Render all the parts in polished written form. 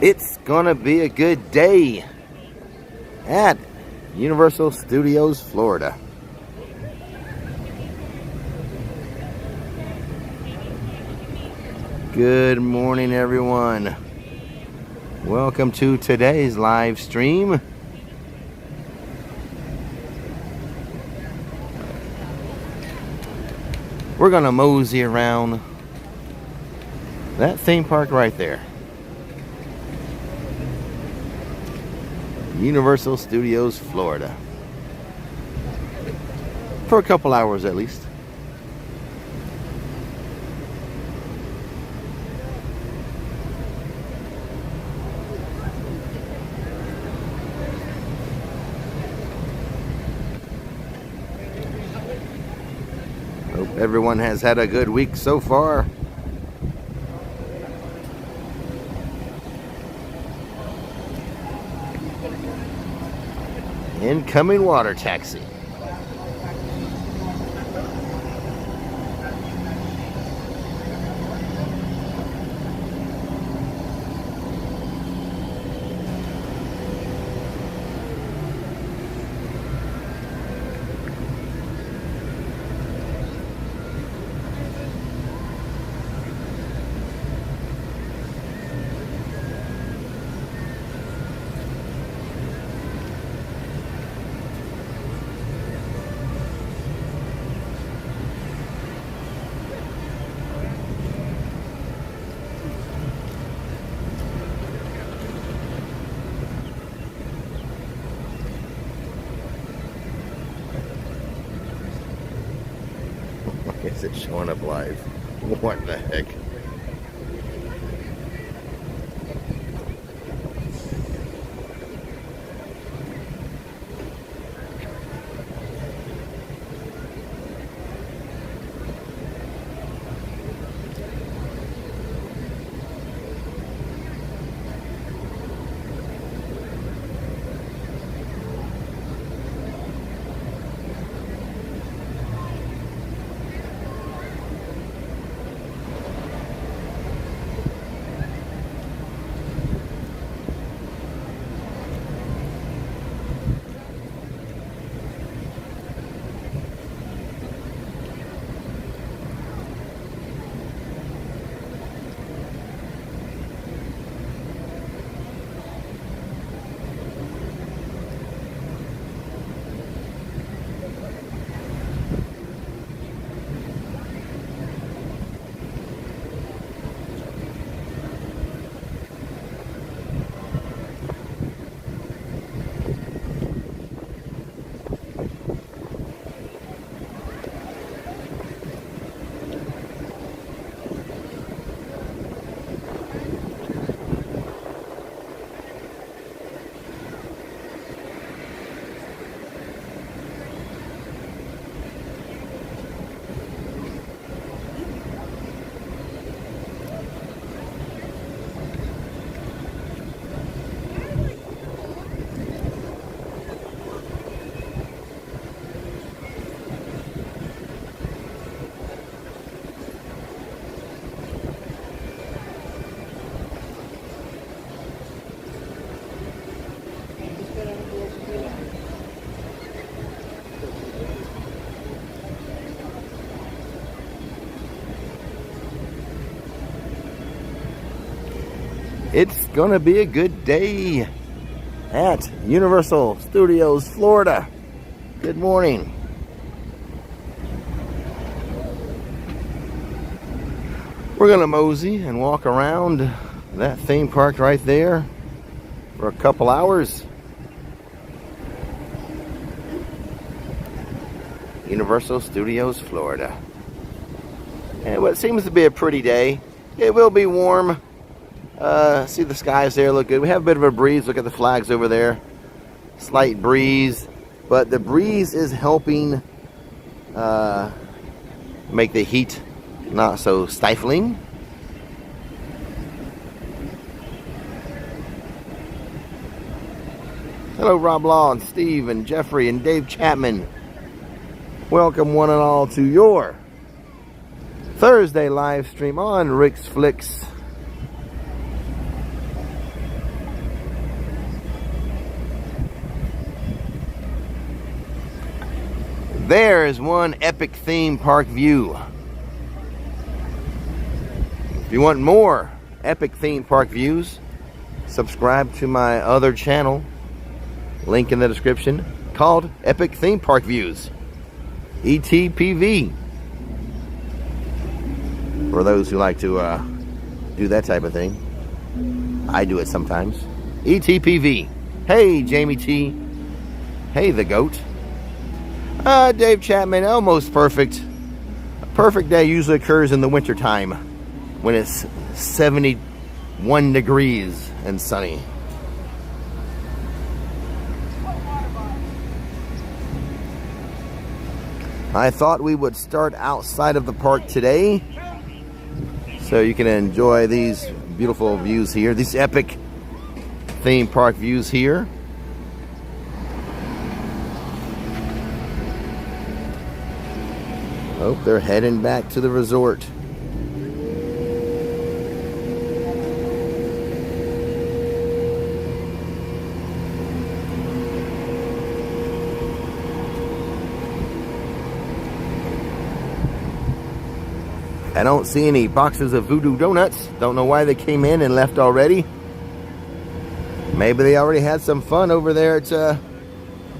It's gonna be a good day at Universal Studios, Florida. Good morning, everyone. Welcome to today's live stream. We're gonna mosey around that theme park right there. Universal Studios, Florida. For a couple hours at least. Hope everyone has had a good week so far. Incoming water taxi. Is it showing up live? What the heck? It's gonna be a good day at Universal Studios, Florida. Good morning. We're gonna mosey and walk around that theme park right there for a couple hours. Universal Studios, Florida. And what seems to be a pretty day. It will be warm. See the skies there look good. We have a bit of a breeze. Look at the flags over there. Slight breeze, but the breeze is helping make the heat not so stifling. Hello, Rob Law and Steve and Jeffrey and Dave Chapman. Welcome one and all to your Thursday live stream on Rick's Flix. There is one epic theme park view. If you want more epic theme park views, subscribe to my other channel, link in the description, called Epic Theme Park Views, ETPV. For those who like to do that type of thing. I do it sometimes. ETPV. Hey, Jamie T. Hey, the goat. Dave Chapman, almost perfect. A perfect day usually occurs in the wintertime when it's 71 degrees and sunny. I thought we would start outside of the park today so you can enjoy these beautiful views here, these epic theme park views here. Oh, they're heading back to the resort. I don't see any boxes of Voodoo Donuts. Don't know why they came in and left already. Maybe they already had some fun over there at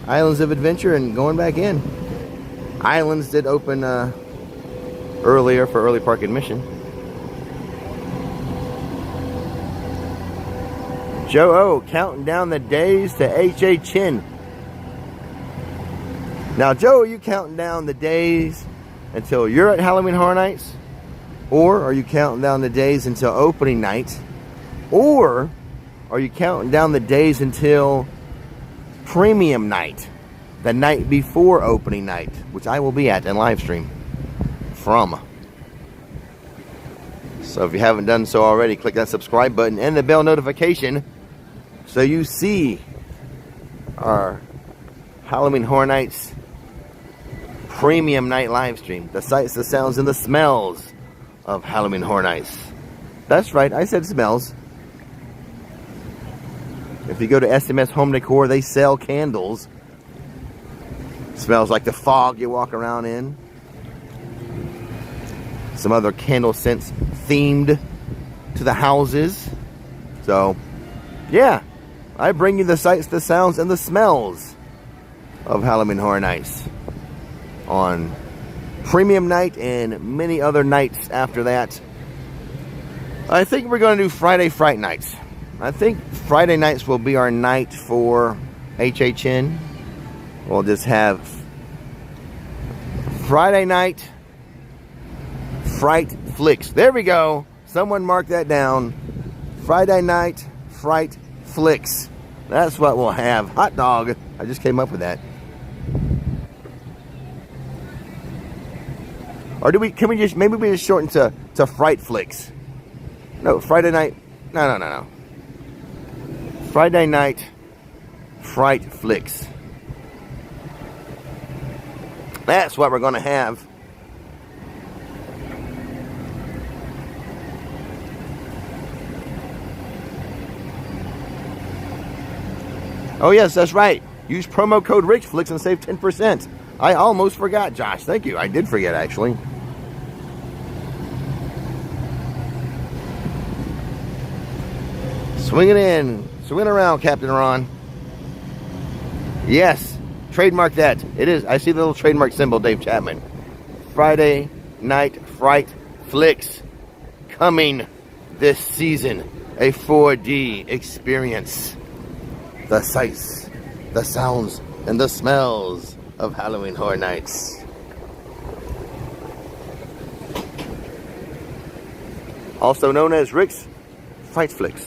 Islands of Adventure and going back in. Islands did open earlier for early park admission. Joe O counting down the days to HHN. Now, Joe, are you counting down the days until you're at Halloween Horror Nights? Or are you counting down the days until opening night? Or are you counting down the days until premium night? The night before opening night, which I will be at and live stream from. So if you haven't done so already, click that subscribe button and the bell notification so you see our Halloween Horror Nights premium night live stream. The sights, the sounds, and the smells of Halloween Horror Nights. That's right, I said smells. If you go to SMS Home Decor, they sell candles. Smells like the fog you walk around in. Some other candle scents themed to the houses. So, yeah, I bring you the sights, the sounds, and the smells of Halloween Horror Nights on premium night and many other nights after that. I think we're going to do Friday Fright Nights. I think Friday nights will be our night for HHN. We'll just have Friday night Fright Flix. There we go. Someone mark that down. Friday night Fright Flix. That's what we'll have. Hot dog. I just came up with that. Or can we just, maybe we just shorten to Fright Flix. No, Friday night. No. Friday night Fright Flix. That's what we're going to have. Oh yes, that's right. Use promo code RichFlix and save 10%. I almost forgot, Josh. Thank you. I did forget, actually. Swing it in. Swing it around, Captain Ron. Yes. Trademark that. It is. I see the little trademark symbol, Dave Chapman. Friday Night Fright Flix. Coming this season. A 4D experience. The sights, the sounds, and the smells of Halloween Horror Nights. Also known as Rick's Fright Flix.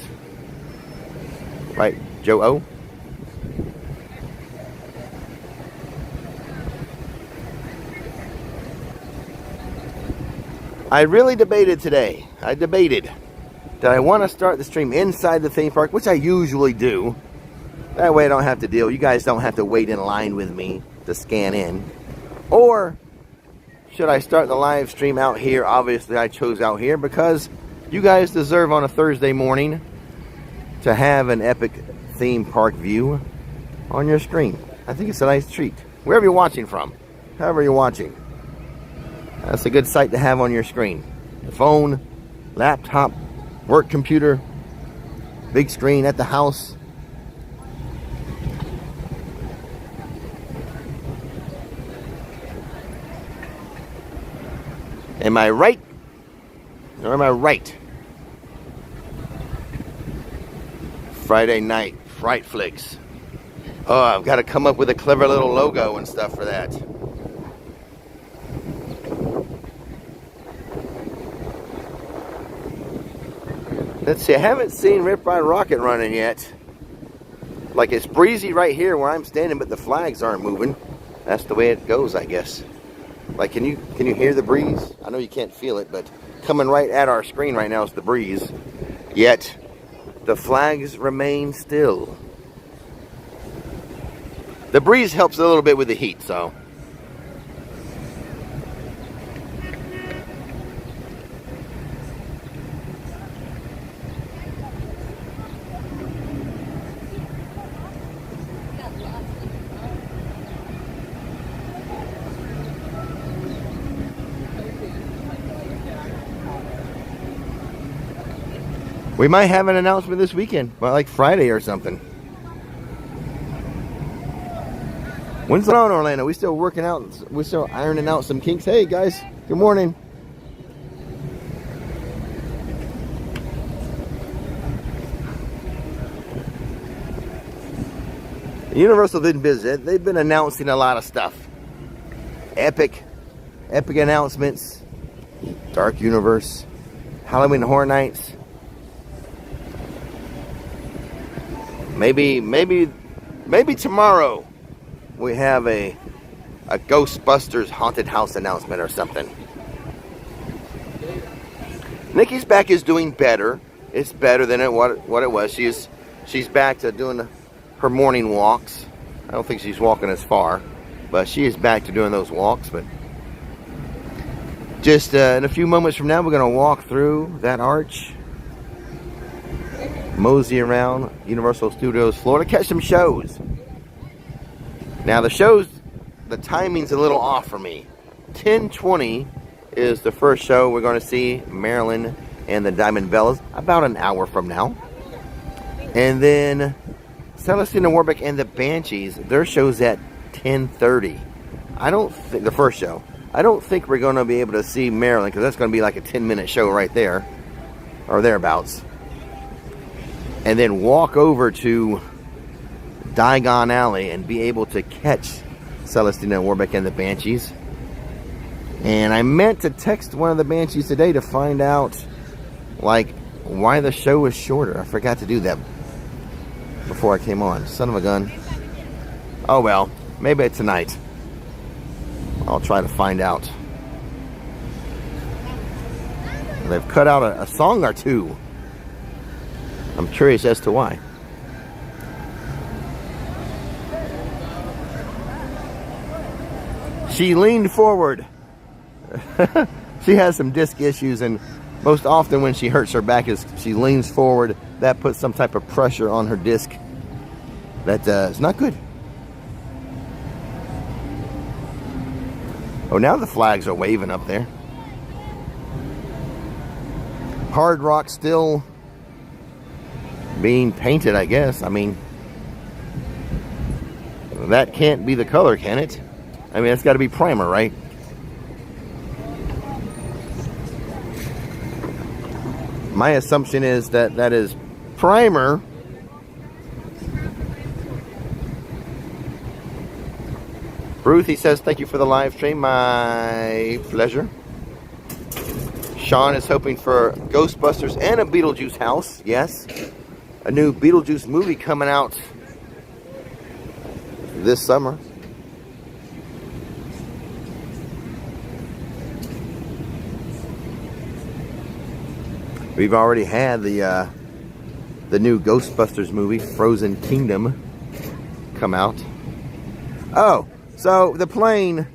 Right, Joe O? I really debated today. Did I want to start the stream inside the theme park, which I usually do. That way I don't have to deal. You guys don't have to wait in line with me to scan in. Or should I start the live stream out here? Obviously I chose out here because you guys deserve on a Thursday morning to have an epic theme park view on your screen. I think it's a nice treat. Wherever you're watching from. however you're watching. That's a good sight to have on your screen. The phone, laptop, work computer, big screen at the house. Am I right? Or am I right? Friday night, Fright Flix. Oh, I've got to come up with a clever little logo and stuff for that. Let's see, I haven't seen Rip Ride Rocket running yet. Like, it's breezy right here where I'm standing, but the flags aren't moving. That's the way it goes, I guess. Like, can you hear the breeze? I know you can't feel it, but coming right at our screen right now is the breeze. Yet, the flags remain still. The breeze helps a little bit with the heat, so. We might have an announcement this weekend, well, like Friday or something. What's going on, Orlando? We still working out, we're still ironing out some kinks. Hey guys, good morning. Universal didn't visit. They've been announcing a lot of stuff. Epic announcements. Dark Universe, Halloween Horror Nights. Maybe tomorrow we have a Ghostbusters haunted house announcement or something. Nikki's back is doing better. It's better than what it was. She's back to doing her morning walks. I don't think she's walking as far, but she is back to doing those walks. But just in a few moments from now, we're going to walk through that arch, mosey around Universal Studios Florida, catch some shows. Now the shows, the timing's a little off for me. 10:20 is the first show we're going to see, Marilyn and the Diamond Bellas, about an hour from now. And then Celestina Warbeck and the Banshees, their show's at 10:30. I don't think, the first show, I don't think we're going to be able to see Marilyn, because that's going to be like a 10-minute show right there, or thereabouts. And then walk over to Diagon Alley and be able to catch Celestina Warbeck and the Banshees. And I meant to text one of the Banshees today to find out, like, why the show was shorter. I forgot to do that before I came on. Son of a gun. Oh well, maybe tonight I'll try to find out. They've cut out a song or two. I'm curious as to why. She leaned forward. She has some disc issues, and most often when she hurts her back is she leans forward. That puts some type of pressure on her disc. That is not good. Oh, now the flags are waving up there. Hard Rock still being painted, I guess. I mean, that can't be the color, can it? I mean, it's got to be primer, right? My assumption is that that is primer. Ruthie says, thank you for the live stream. My pleasure. Sean is hoping for Ghostbusters and a Beetlejuice house. Yes. A new Beetlejuice movie coming out this summer. We've already had the new Ghostbusters movie, Frozen Kingdom, come out. Oh, so the plane.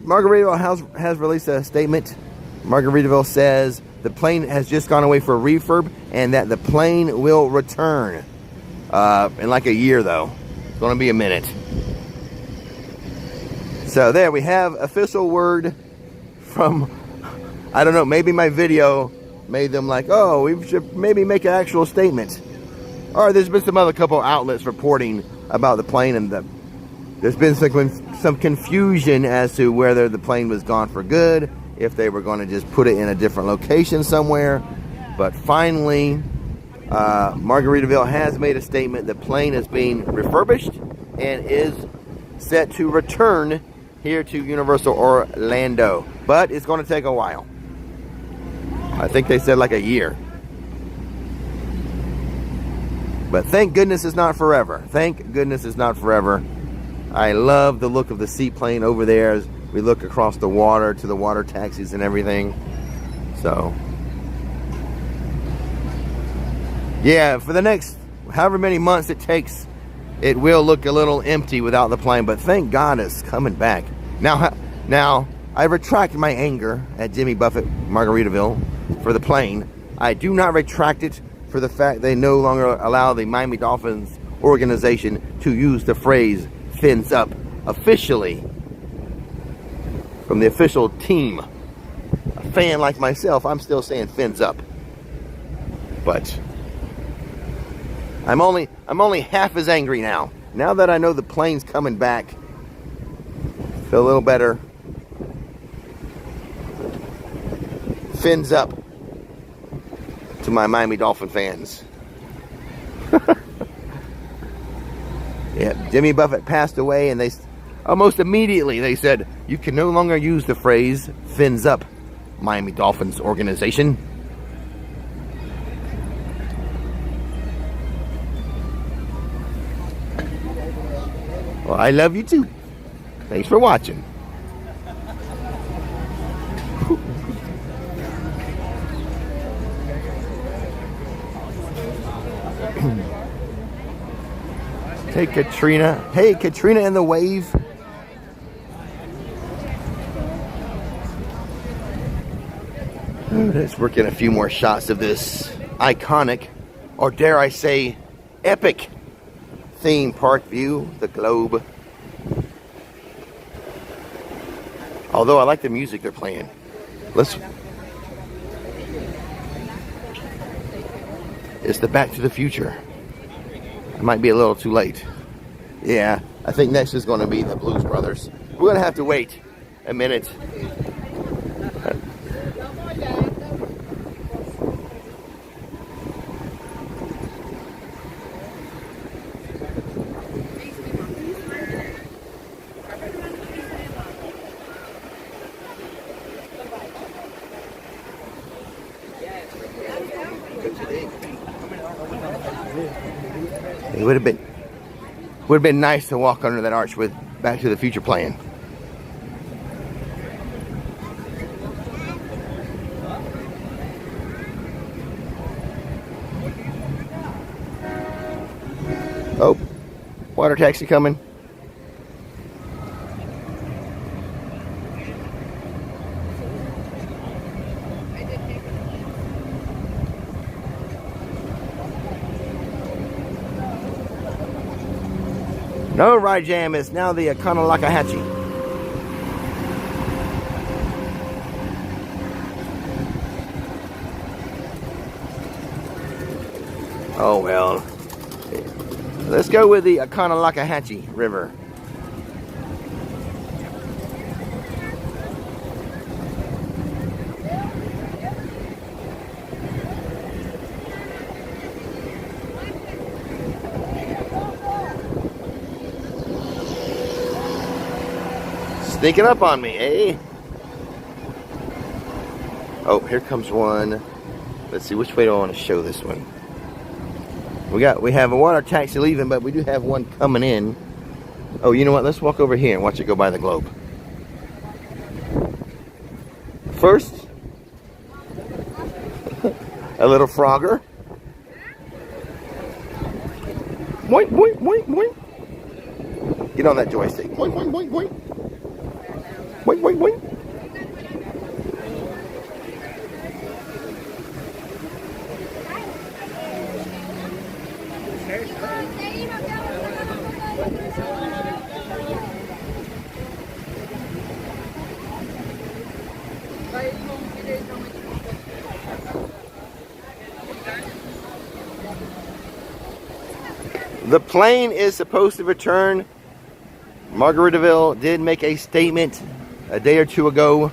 Margaritaville has released a statement. Margaritaville says the plane has just gone away for refurb and that the plane will return in like a year, though. It's going to be a minute. So there we have official word from, I don't know, maybe my video made them like, oh, we should maybe make an actual statement. Or there's been some other couple outlets reporting about the plane, and there's been some confusion as to whether the plane was gone for good, if they were going to just put it in a different location somewhere. But finally, Margaritaville has made a statement. The plane is being refurbished and is set to return here to Universal Orlando. But it's going to take a while. I think they said like a year. But thank goodness it's not forever. Thank goodness it's not forever. I love the look of the seaplane over there as we look across the water to the water taxis and everything. So, yeah, for the next however many months it takes, it will look a little empty without the plane. But thank God it's coming back. Now I retract my anger at Jimmy Buffett Margaritaville for the plane. I do not retract it for the fact they no longer allow the Miami Dolphins organization to use the phrase "fins up" officially from the official team. A fan like myself, I'm still saying "fins up," but I'm only half as angry now. Now that I know the plane's coming back, feel a little better. Fins up to my Miami Dolphin fans. Yeah, Jimmy Buffett passed away, and they almost immediately they said, you can no longer use the phrase "fins up, Miami Dolphins organization." Well, I love you too. Thanks for watching. Hey Katrina. Hey Katrina and the Wave. Let's work in a few more shots of this iconic, or dare I say, epic theme park view, the Globe. Although I like the music they're playing. It's the Back to the Future. It might be a little too late. Yeah, I think next is going to be the Blues Brothers. We're going to have to wait a minute. It would have been nice to walk under that arch with Back to the Future playing. Oh, water taxi coming. No ride jam is now the Kanalakahatchee. Oh well. Let's go with the Kanalakahatchee River. Sneaking up on me, eh? Oh, here comes one. Let's see, which way do I want to show this one? We have a water taxi leaving, but we do have one coming in. Oh, you know what? Let's walk over here and watch it go by the Globe. First, a little Frogger. Boink, boink, boink, boink. Get on that joystick. Boink, boink, boink, boink. Boink, boink, boink. The plane is supposed to return. Margaritaville did make a statement a day or two ago.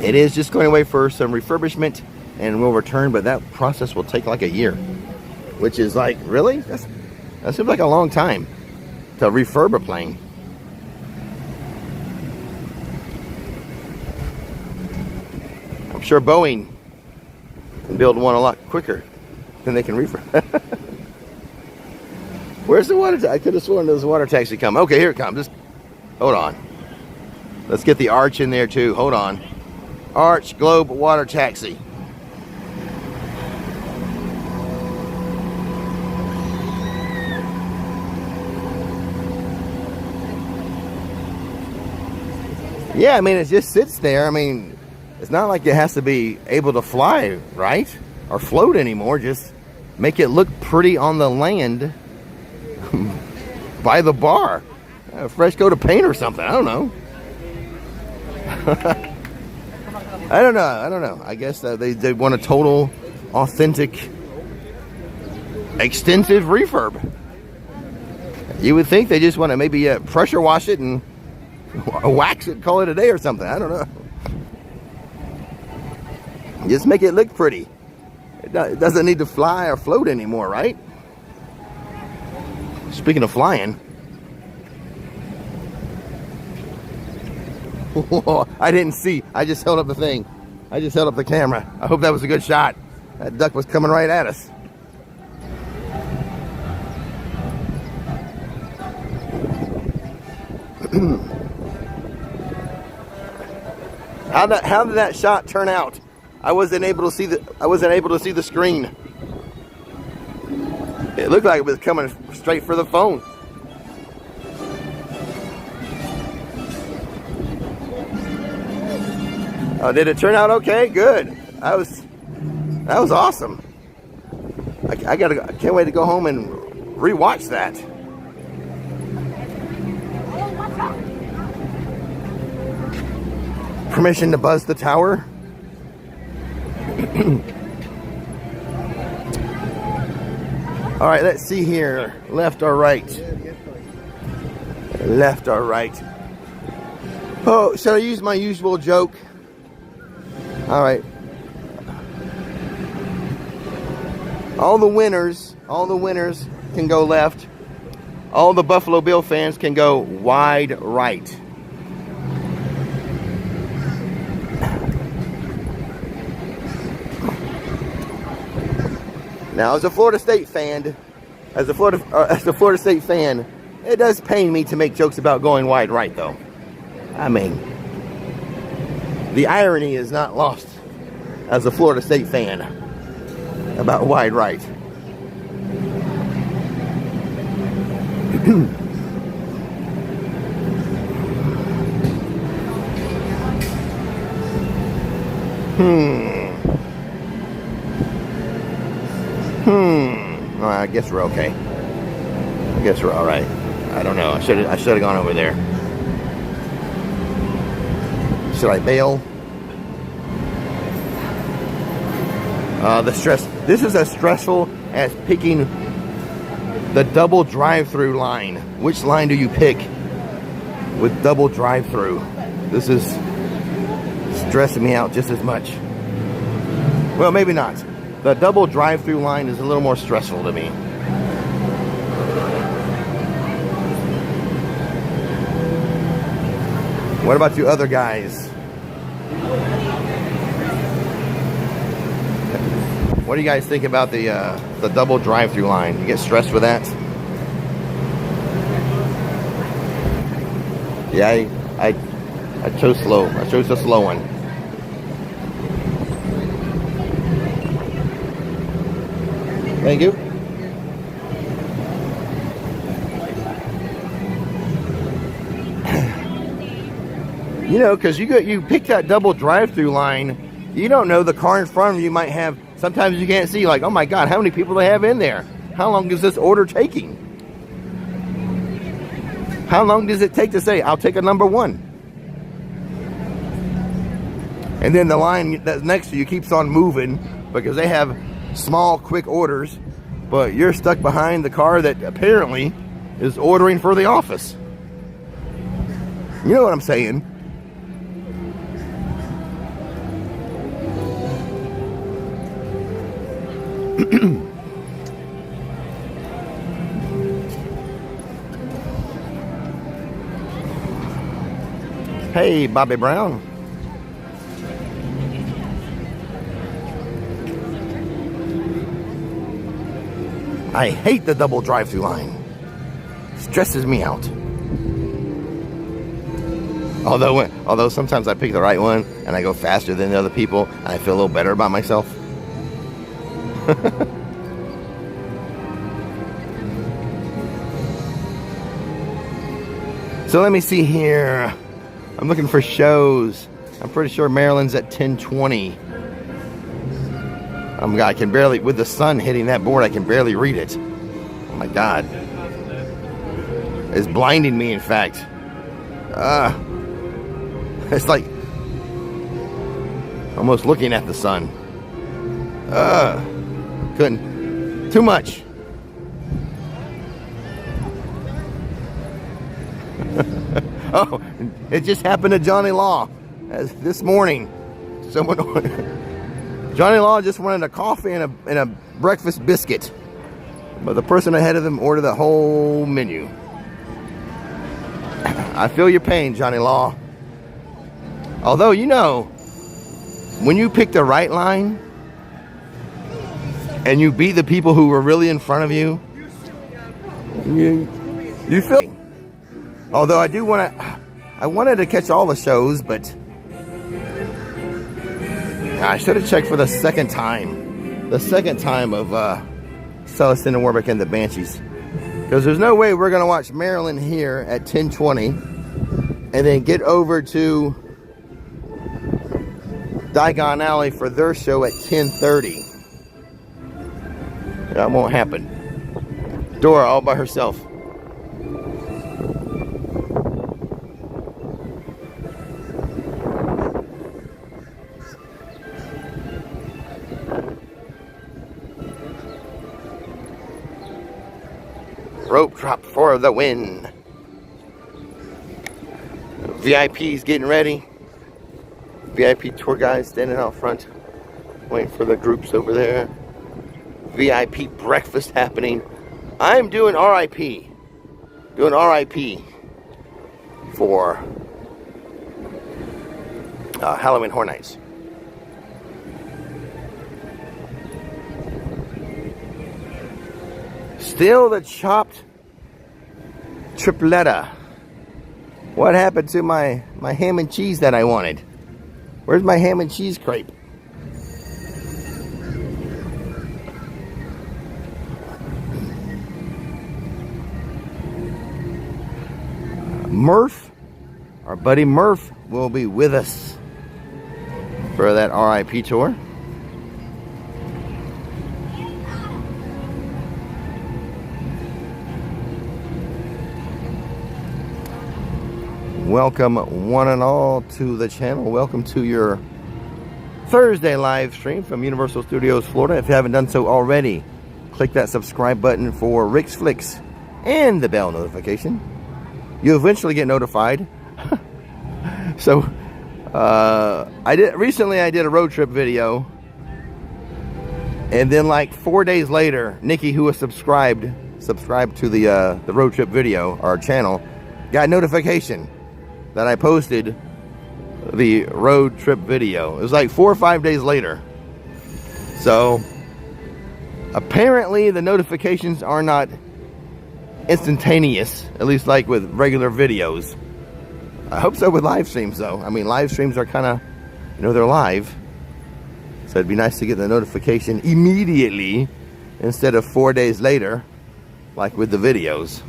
It is just going away for some refurbishment and will return, but that process will take like a year. Which is like, really? That seems like a long time to refurb a plane. I'm sure Boeing can build one a lot quicker than they can refurb. Where's the water taxi? I could have sworn there was a water taxi coming. Okay, here it comes. Just hold on. Let's get the arch in there too. Hold on. Arch Globe water taxi. Yeah, I mean, it just sits there. I mean, it's not like it has to be able to fly, right? Or float anymore. Just make it look pretty on the land by the bar. A fresh coat of paint or something. I don't know. I don't know. I guess they want a total, authentic, extensive refurb. You would think they just want to maybe pressure wash it and wax it, call it a day or something. I don't know. Just make it look pretty. It doesn't need to fly or float anymore, right? Speaking of flying. I didn't see. I just held up the thing. I just held up the camera. I hope that was a good shot. That duck was coming right at us. How did that shot turn out? I wasn't able to see the screen. It looked like it was coming straight for the phone. Oh, did it turn out okay? Good. That was awesome. I can't wait to go home and rewatch that. Permission to buzz the tower. All right, let's see here. Left or right? Left or right? Oh, should I use my usual joke? All right. All the winners can go left. All the Buffalo Bill fans can go wide right. Now, as a Florida State fan, it does pain me to make jokes about going wide right, though. I mean, the irony is not lost as a Florida State fan about wide right. Well, I guess we're okay. I guess we're all right. I don't know. I should have gone over there. Should I bail? The stress. This is as stressful as picking the double drive-thru line. Which line do you pick with double drive-thru? This is stressing me out just as much. Well, maybe not. The double drive-thru line is a little more stressful to me. What about you other guys? What do you guys think about the double drive-thru line? You get stressed with that? Yeah, I chose slow. I chose the slow one. Thank you. You know, because you pick that double drive-thru line, you don't know the car in front of you might have. Sometimes you can't see, like, oh my God, how many people they have in there? How long is this order taking? How long does it take to say, I'll take a number one? And then the line that's next to you keeps on moving because they have small, quick orders, but you're stuck behind the car that apparently is ordering for the office. You know what I'm saying? Hey, Bobby Brown. I hate the double drive-thru line. Stresses me out. Although sometimes I pick the right one and I go faster than the other people and I feel a little better about myself. So let me see here. I'm looking for shows. I'm pretty sure Marilyn's at 10:20. I can barely, with the sun hitting that board, I can barely read it. Oh my God. It's blinding me, in fact. It's like almost looking at the sun. Couldn't. Too much. Oh, it just happened to Johnny Law this morning. Johnny Law just wanted a coffee and a breakfast biscuit, but the person ahead of him ordered the whole menu. I feel your pain, Johnny Law. Although, you know, when you pick the right line and you beat the people who were really in front of you, you feel. Although I wanted to catch all the shows, but I should have checked for the second time. The second time of Celestine and Warwick and the Banshees. Because there's no way we're going to watch Marilyn here at 10:20 and then get over to Diagon Alley for their show at 10:30. That won't happen. Dora all by herself. Rope drop for the win. VIP's getting ready. VIP tour guys standing out front, waiting for the groups over there. VIP breakfast happening. I'm doing RIP. Doing RIP for Halloween Horror Nights. Still the chopped tripletta. What happened to my ham and cheese that I wanted? Where's my ham and cheese crepe? Murph, our buddy Murph, will be with us for that RIP tour. Welcome one and all to the channel. Welcome to your Thursday live stream from Universal Studios, Florida. If you haven't done so already, click that subscribe button for Rick's Flix and the bell notification. You eventually get notified. So recently I did a road trip video, and then like 4 days later, Nikki, who was subscribed to the road trip video, our channel, got a notification that I posted the road trip video. It was like 4 or 5 days later. So apparently the notifications are not instantaneous, at least like with regular videos. I hope so with live streams though. I mean, live streams are kind of, you know, they're live. So it'd be nice to get the notification immediately instead of 4 days later, like with the videos.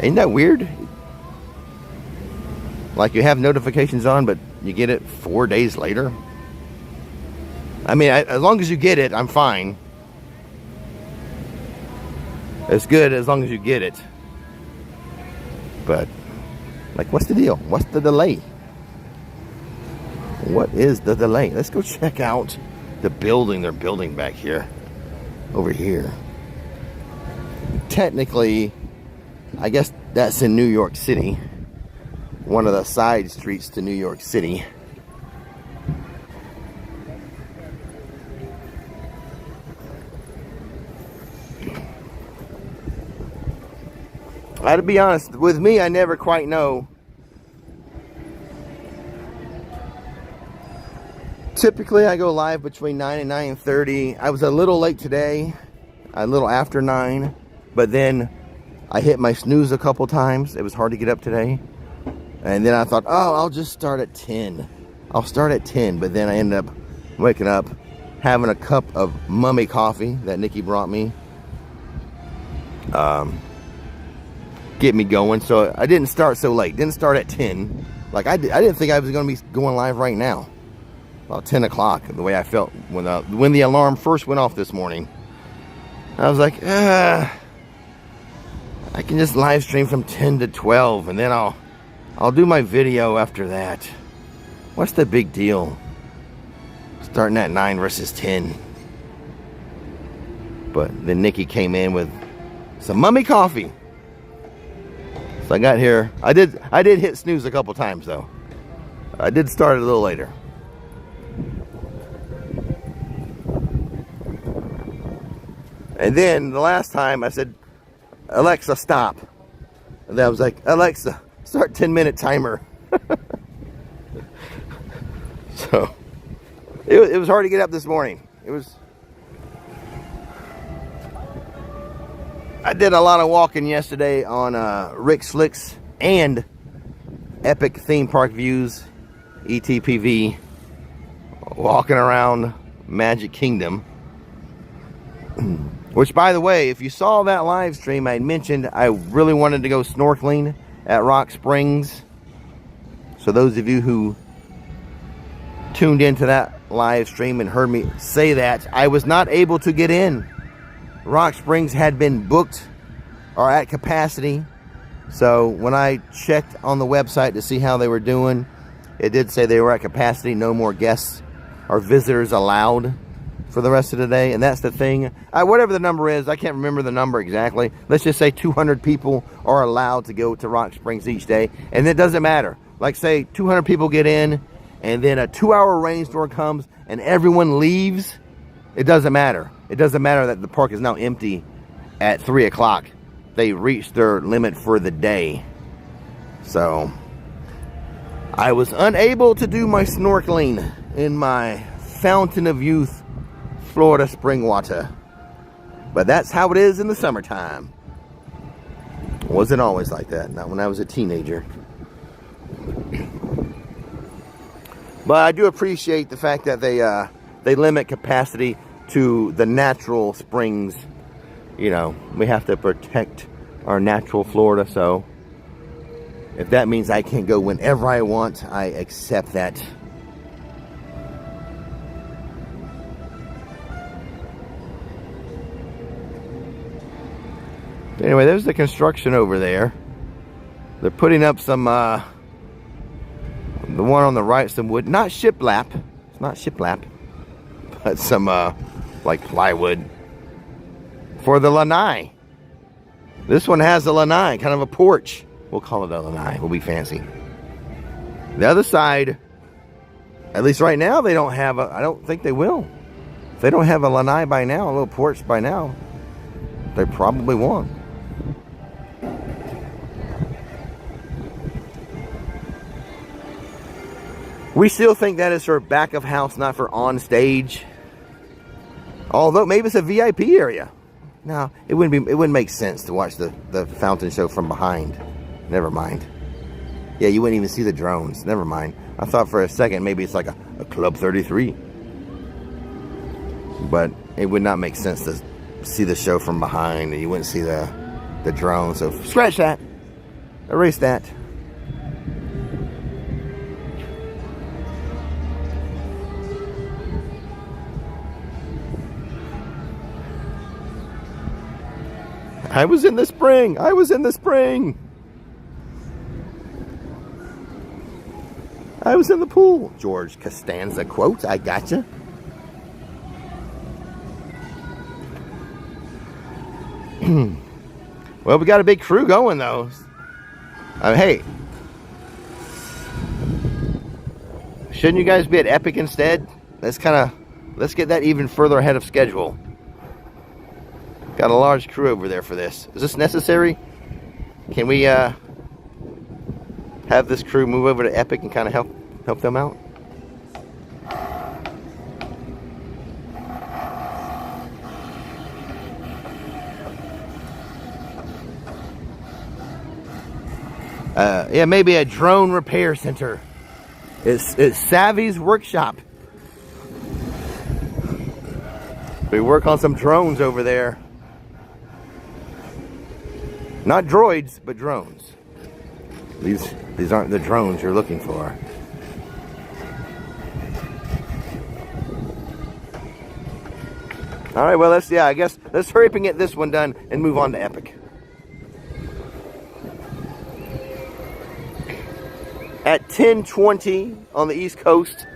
Ain't that weird? Like you have notifications on, but you get it 4 days later? I mean, as long as you get it, I'm fine. It's good as long as you get it. But Like, what's the deal? What's the delay? What is the delay? Let's go check out the building they're building back here. Over here. Technically, I guess that's in New York City. One of the side streets to New York City. I had to be honest, with me, I never quite know. Typically, I go live between 9 and 9:30. I was a little late today, a little after 9, but then I hit my snooze a couple times. It was hard to get up today. And then I thought, oh, I'll just start at 10. I'll start at 10, but then I ended up waking up, having a cup of mummy coffee that Nikki brought me. Get me going, so I didn't start so late. Didn't start at 10. Like, I didn't think I was going to be going live right now. About 10 o'clock, the way I felt when the alarm first went off this morning. I was like, I can just live stream from 10 to 12, and then I'll do my video after that. What's the big deal? Starting at 9 versus 10. But then Nikki came in with some mummy coffee. So I got here. I did hit snooze a couple times though. I did start a little later. And then the last time I said, Alexa, stop. And then I was like, Alexa, start 10-minute timer. So it was hard to get up this morning. I did a lot of walking yesterday on Rick's Flix and Epic Theme Park Views, ETPV, walking around Magic Kingdom. Which, by the way, if you saw that live stream, I mentioned I really wanted to go snorkeling at Rock Springs. So those of you who tuned into that live stream and heard me say that, I was not able to get in. Rock Springs had been booked or at capacity. So when I checked on the website to see how they were doing, it did say they were at capacity, no more guests or visitors allowed for the rest of the day. And that's the thing. Whatever the number is, I can't remember the number exactly. Let's just say 200 people are allowed to go to Rock Springs each day. And it doesn't matter. Like, say 200 people get in and then a 2-hour rainstorm comes and everyone leaves. It doesn't matter. It doesn't matter that the park is now empty at 3 o'clock. They reached their limit for the day. So I was unable to do my snorkeling in my Fountain of Youth Florida spring water. But that's how it is in the summertime. It wasn't always like that. Not when I was a teenager. But I do appreciate the fact that they limit capacity to the natural springs. You know, we have to protect our natural Florida, so if that means I can go whenever I want, I accept that. Anyway, there's the construction over there. They're putting up some the one on the right, some wood, not shiplap. It's not shiplap. But some like plywood for the lanai. This one has a lanai, kind of a porch. We'll call it a lanai. We'll be fancy. The other side, at least right now, they don't have I don't think they will. If they don't have a lanai by now, a little porch by now, they probably won't. We still think that is for back of house, not for on stage. Although maybe it's a VIP area. No, it wouldn't make sense to watch the fountain show from behind. Never mind. Yeah, you wouldn't even see the drones. Never mind. I thought for a second maybe it's like a Club 33. But it would not make sense to see the show from behind and you wouldn't see the drone. So scratch that. Erase that. I was in the spring. I was in the spring. I was in the pool. George Costanza quote. I gotcha. Well, we got a big crew going though. Hey, shouldn't you guys be at Epic instead? Let's get that even further ahead of schedule. Got a large crew over there for this. Is this necessary? Can we have this crew move over to Epic and kind of help them out? Yeah, maybe a drone repair center. It's Savvy's Workshop. We work on some drones over there. Not droids, but drones. These aren't the drones you're looking for. All right, well, I guess let's hurry up and get this one done and move on to Epic. At 10:20 on the East Coast,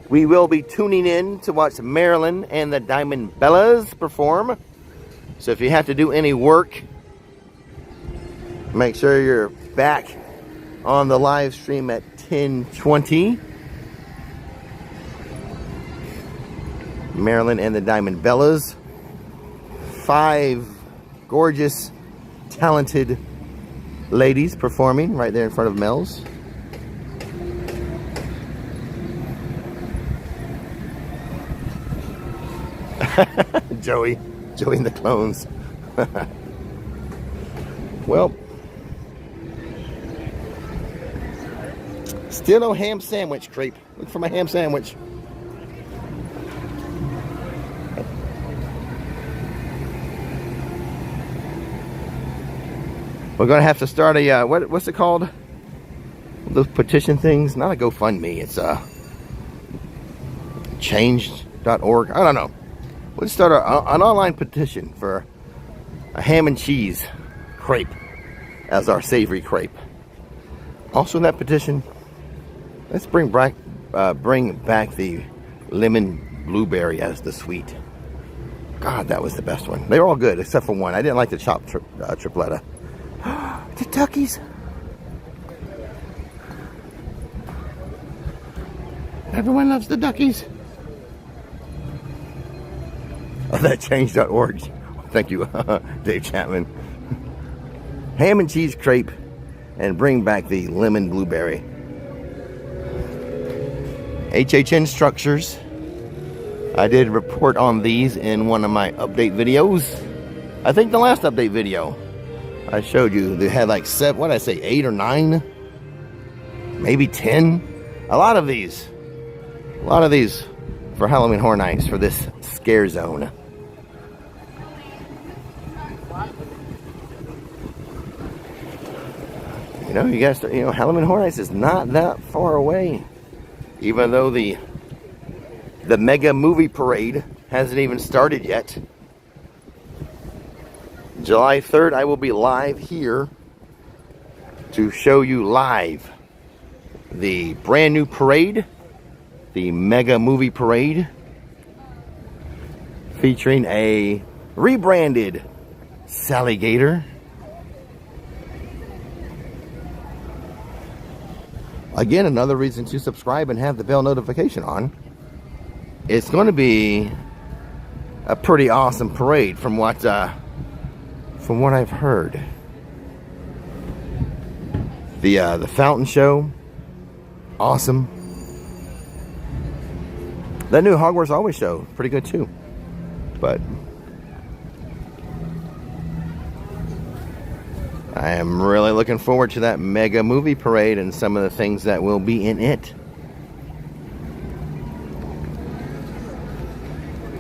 we will be tuning in to watch Marilyn and the Diamond Bellas perform. So if you have to do any work, make sure you're back on the live stream at 10:20. Marilyn and the Diamond Bellas. 5 gorgeous, talented ladies performing right there in front of Mel's. Joey and the clones. Well, still no ham sandwich, creep. Look for my ham sandwich. We're gonna have to start a what's it called? Those petition things? Not a GoFundMe. It's change.org. I don't know. We'll start an online petition for a ham and cheese crepe as our savory crepe. Also in that petition, let's bring back the lemon blueberry as the sweet. God, that was the best one. They were all good except for one. I didn't like the chopped tripletta. The Tuckies. Everyone loves the duckies. Oh, that change.org. Thank you, Dave Chapman. Ham and cheese crepe and bring back the lemon blueberry. HHN structures. I did report on these in one of my update videos. I think the last update video I showed you, they had like 7, what did I say, 8 or 9? Maybe 10? A lot of these for Halloween Horror Nights for this scare zone. You know, you guys, Halloween Horror Nights is not that far away. Even though the mega movie parade hasn't even started yet. July 3rd, I will be live here to show you live the brand new parade, the mega movie parade, featuring a rebranded Sallygator. Again, another reason to subscribe and have the bell notification on. It's going to be a pretty awesome parade from what I've heard. The fountain show, awesome. That new Hogwarts Always show, pretty good too. But I am really looking forward to that mega movie parade and some of the things that will be in it.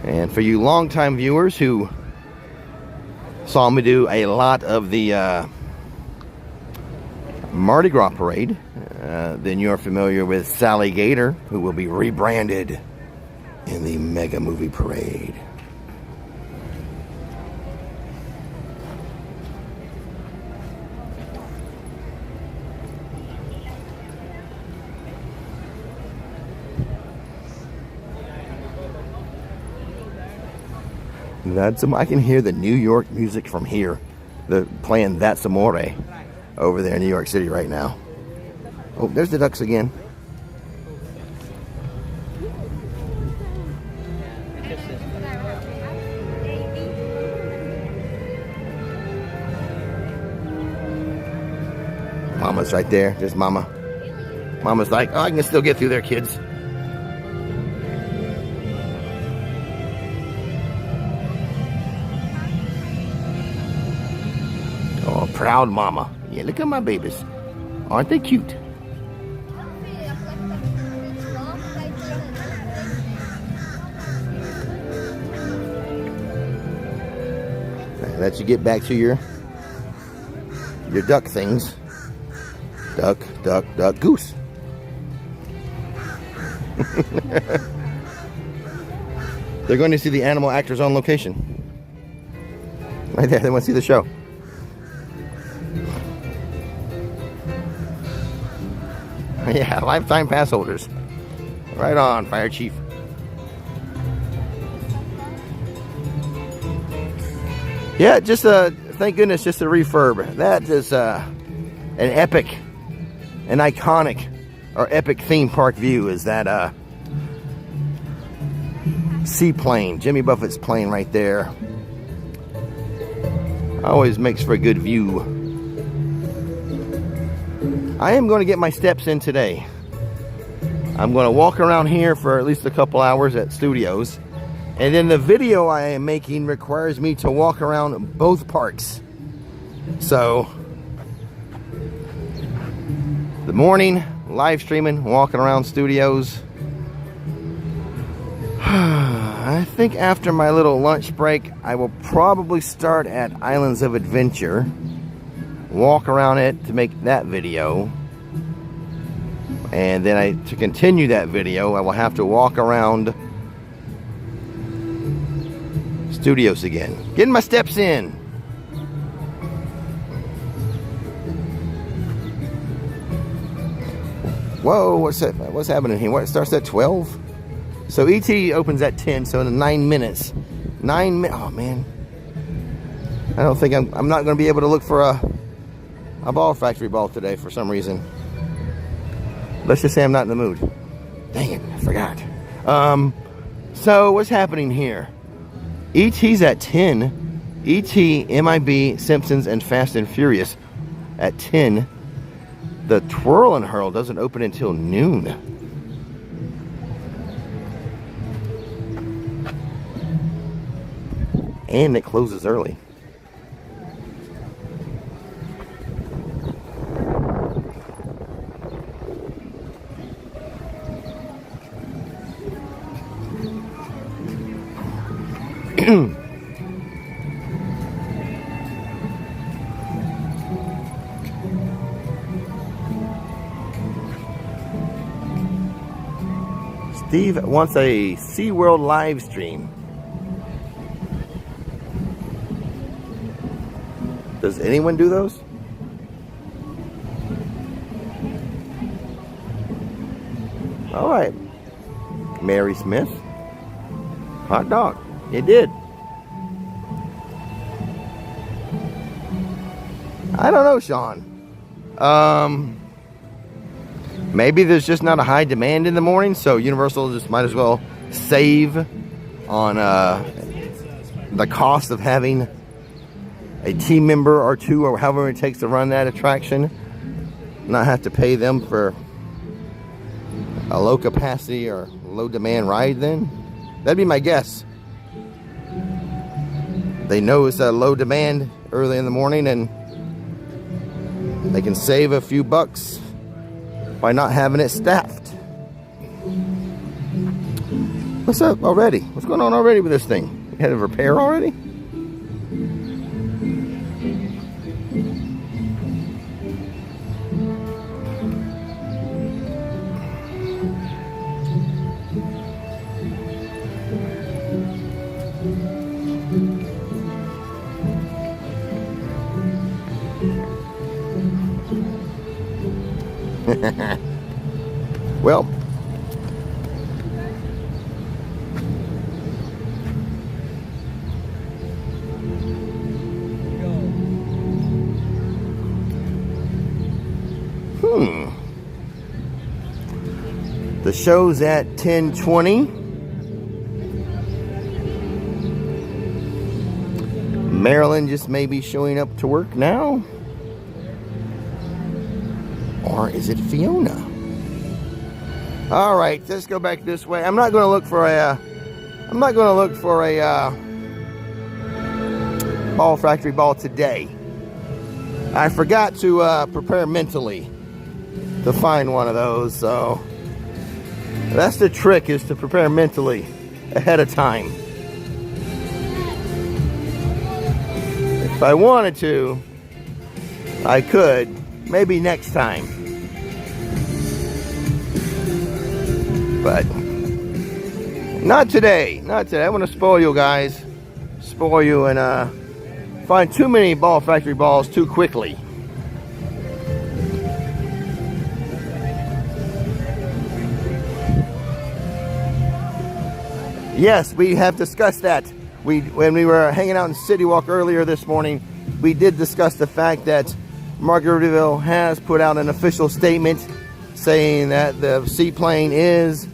And for you longtime viewers who saw me do a lot of the Mardi Gras parade, then you're familiar with Sallygator, who will be rebranded in the mega movie parade. I can hear the New York music from here. They're playing That's Amore over there in New York City right now. Oh, there's the ducks again. Mama's right there. There's Mama. Mama's like, oh, I can still get through there, kids. Oh, proud Mama. Yeah, look at my babies. Aren't they cute? Let you get back to your duck things. Duck, duck, duck, goose. They're going to see the animal actors on location. Right there, they want to see the show. Yeah, lifetime pass holders. Right on, Fire Chief. Yeah, just thank goodness, just a refurb. That is an epic, an iconic, or epic theme park view is that seaplane, Jimmy Buffett's plane right there. Always makes for a good view. I am going to get my steps in today. I'm going to walk around here for at least a couple hours at studios. And then the video I am making requires me to walk around both parks. So, the morning, live streaming, walking around studios. I think after my little lunch break, I will probably start at Islands of Adventure. Walk around it to make that video. And then to continue that video, I will have to walk around studios again. Getting my steps in. Whoa, what's that? What's happening here? What, it starts at 12? So ET opens at 10, so in 9 minutes. 9 minutes. Oh man. I don't think I'm not going to be able to look for a ball factory ball today for some reason. Let's just say I'm not in the mood. Dang it, I forgot. So what's happening here? ET's at 10. ET, MIB, Simpsons, and Fast and Furious at 10. The Twirl and Hurl doesn't open until noon. And it closes early. Steve wants a SeaWorld live stream. Does anyone do those? All right. Mary Smith. Hot dog. It did. I don't know, Sean. Maybe there's just not a high demand in the morning, so Universal just might as well save on the cost of having a team member or two, or however it takes to run that attraction. Not have to pay them for a low capacity or low demand ride then. That'd be my guess. They know it's a low demand early in the morning and they can save a few bucks by not having it staffed. What's up already? What's going on already with this thing? You had a repair already? Well, The show's at 10:20. Marilyn just may be showing up to work now. Or is it Fiona? All right, let's go back this way. I'm not going to look for a ball factory ball today. I forgot to prepare mentally to find one of those, so that's the trick, is to prepare mentally ahead of time. If I wanted to, I could, maybe next time. But not today, not today. I want to spoil you guys, spoil you, and find too many ball factory balls too quickly. Yes, we have discussed that. When we were hanging out in City Walk earlier this morning, we did discuss the fact that Margaritaville has put out an official statement saying that the seaplane is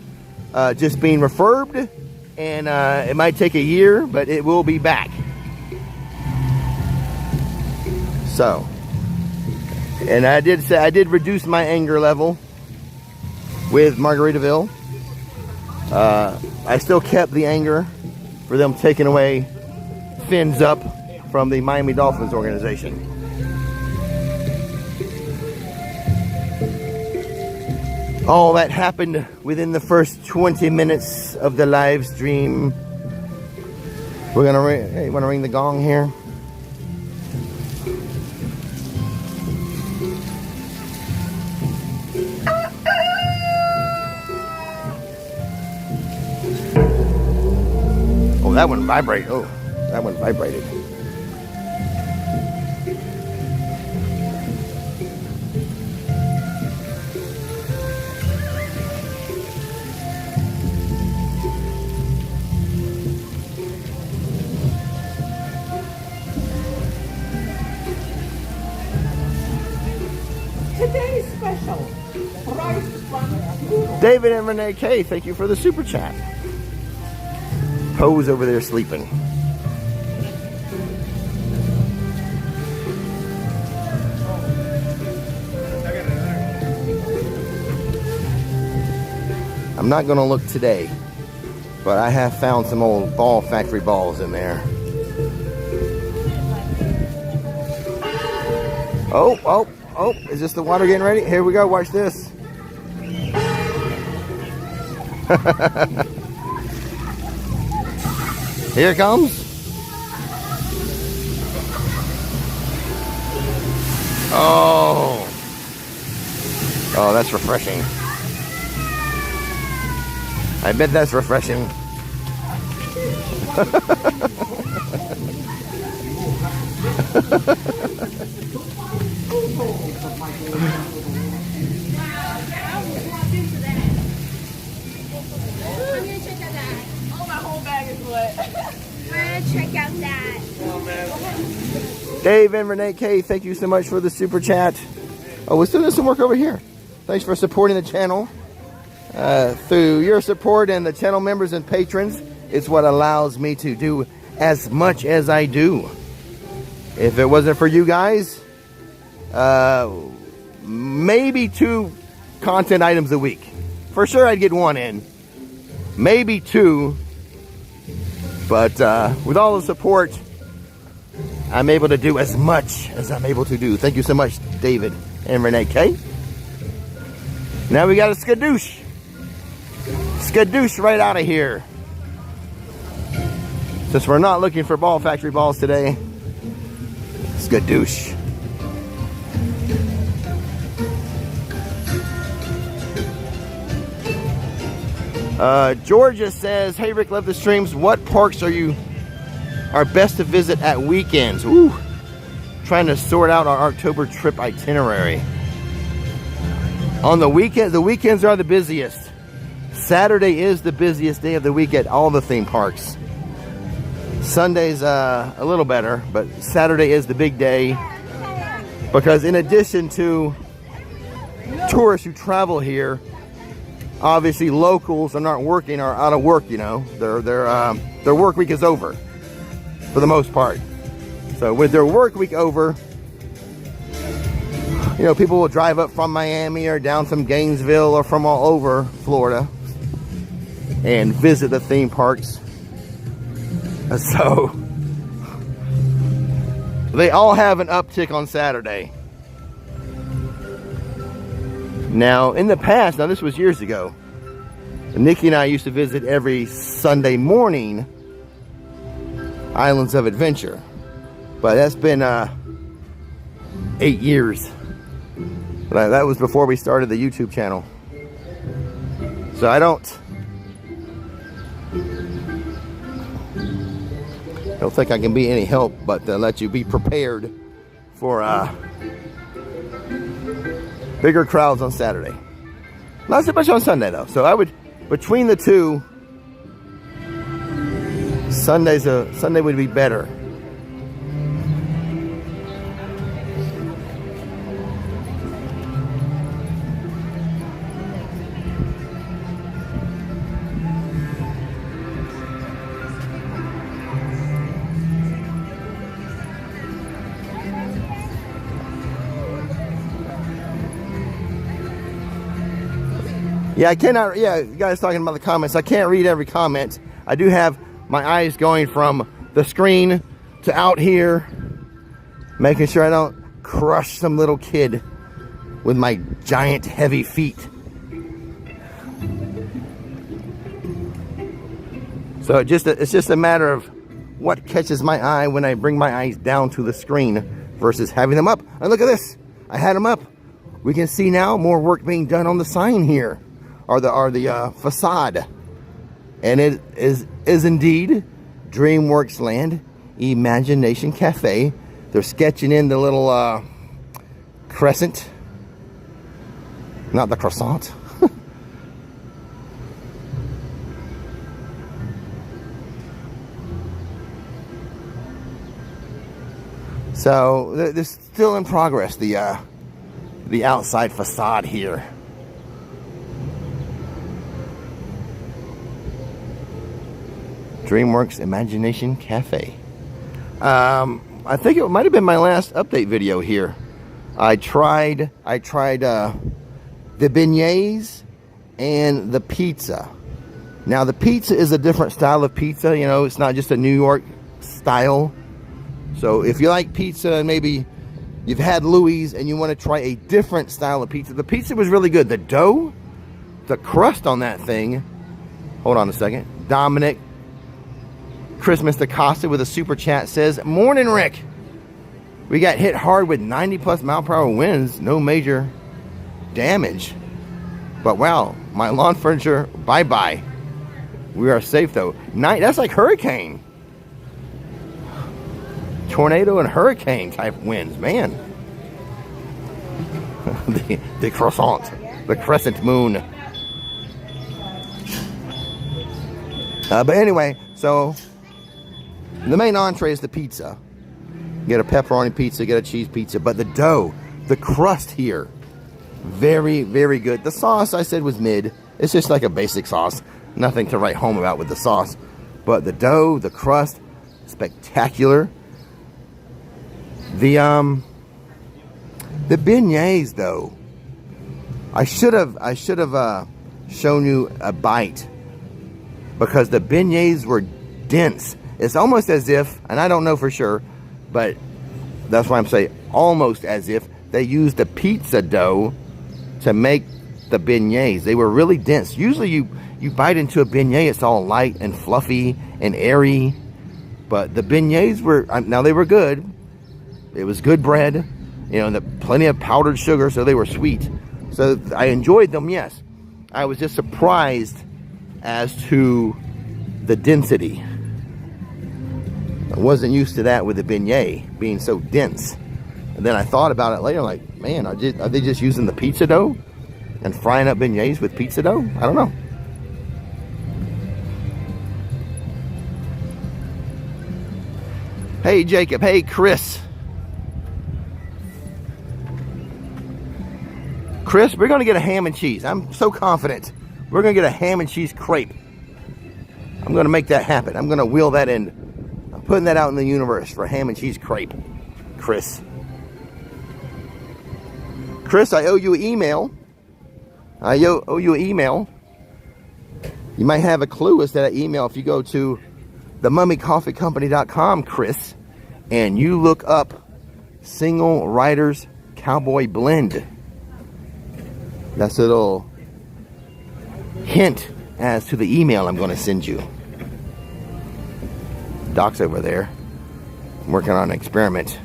just being refurbed, and it might take a year, but it will be back. So, and I did say I did reduce my anger level with Margaritaville. I still kept the anger for them taking away Fins Up from the Miami Dolphins organization. All that happened within the first 20 minutes of the live stream. We're gonna ring. Hey, you wanna ring the gong here? Oh, that one vibrated. Oh, that one vibrated. Today's special. David and Renee K, thank you for the super chat. Poe's over there sleeping. I'm not going to look today, but I have found some old ball factory balls in there. Oh, is this the water getting ready? Here we go, watch this. Here it comes. Oh, that's refreshing. I bet that's refreshing. Check out that. Dave and Renee K, thank you so much for the super chat. Oh, we're still doing some work over here. Thanks for supporting the channel. Through your support and the channel members and patrons, it's what allows me to do as much as I do. If it wasn't for you guys, maybe 2 content items a week. For sure I'd get 1 in. Maybe 2. But with all the support, I'm able to do as much as I'm able to do. Thank you so much, David and Renee K. Now we got a skadoosh. Skadoosh right out of here. Since we're not looking for ball factory balls today, skadoosh. Georgia says, hey Rick, love the streams. What parks are best to visit at weekends? Ooh, trying to sort out our October trip itinerary. On the weekends are the busiest. Saturday is the busiest day of the week at all the theme parks. Sunday's a little better, but Saturday is the big day, because in addition to tourists who travel here, obviously locals are not working, are out of work, you know. Their work week is over for the most part. So with their work week over, you know, people will drive up from Miami or down from Gainesville or from all over Florida and visit the theme parks. So they all have an uptick on Saturday. Now, in the past, now this was years ago, Nikki and I used to visit every Sunday morning Islands of Adventure. But that's been 8 years. But that was before we started the YouTube channel. So I don't think I can be any help but to let you be prepared for bigger crowds on Saturday. Not so much on Sunday though. So I would, between the two, Sunday would be better. Yeah, I cannot, yeah, you guys talking about the comments. I can't read every comment. I do have my eyes going from the screen to out here, making sure I don't crush some little kid with my giant heavy feet. So it's just a matter of what catches my eye when I bring my eyes down to the screen versus having them up. And look at this, I had them up. We can see now more work being done on the sign here. Or the facade, and it is indeed DreamWorks Land Imagination Cafe. They're sketching in the little crescent, not the croissant. So they're still in progress. The outside facade here. DreamWorks Imagination Cafe. I think it might have been my last update video here. I tried the beignets and the pizza. Now the pizza is a different style of pizza. You know, it's not just a New York style. So if you like pizza and maybe you've had Louis and you want to try a different style of pizza, the pizza was really good. The dough, the crust on that thing. Hold on a second. Dominic Christmas DaCosta with a super chat says, "Morning, Rick. We got hit hard with 90+ mile per hour winds. No major damage. But wow, my lawn furniture, bye-bye. We are safe though." That's like hurricane. Tornado and hurricane type winds, man. the croissant, the crescent moon. But anyway, so the main entree is the pizza. Get a pepperoni pizza, get a cheese pizza, but the dough, the crust here, very, very good. The sauce, I said, was mid. It's just like a basic sauce. Nothing to write home about with the sauce. But the dough, the crust, spectacular. The beignets, though, I should have shown you a bite, because the beignets were dense. It's almost as if, and I don't know for sure, but that's why I'm saying almost as if they used the pizza dough to make the beignets. They were really dense. Usually you bite into a beignet, it's all light and fluffy and airy. But the beignets were, now they were good. It was good bread, you know, and plenty of powdered sugar, so they were sweet. So I enjoyed them, yes. I was just surprised as to the density. I wasn't used to that with the beignet being so dense. And then I thought about it later, like, man, are they just using the pizza dough and frying up beignets with pizza dough? I don't know. Hey, Jacob. Hey, Chris. Chris, we're going to get a ham and cheese. I'm so confident We're going to get a ham and cheese crepe. I'm going to make that happen. I'm going to wheel that in. I'm putting that out in the universe for ham and cheese crepe. Chris. Chris, I owe you an email. I owe you an email. You might have a clue as to that email if you go to themummycoffeecompany.com, Chris, and you look up Single Riders Cowboy Blend. That's a little hint as to the email I'm going to send you. Doc's over there working on an experiment.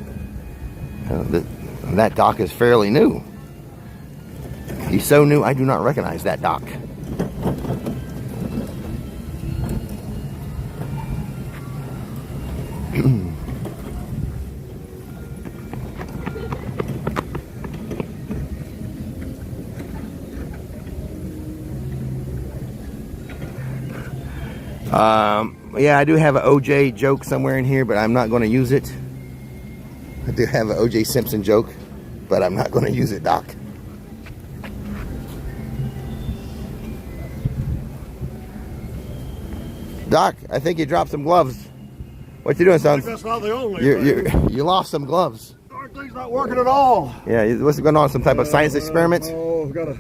That doc is fairly new. He's so new I do not recognize that doc. Yeah, I do have an OJ joke somewhere in here, but I'm not going to use it. I do have an OJ Simpson joke, but I'm not going to use it, Doc. Doc, I think you dropped some gloves. What you doing, son? I think that's not the only thing. You lost some gloves. Darn thing's not working at all. Yeah, what's going on? Some type of science experiment? Oh, I've got a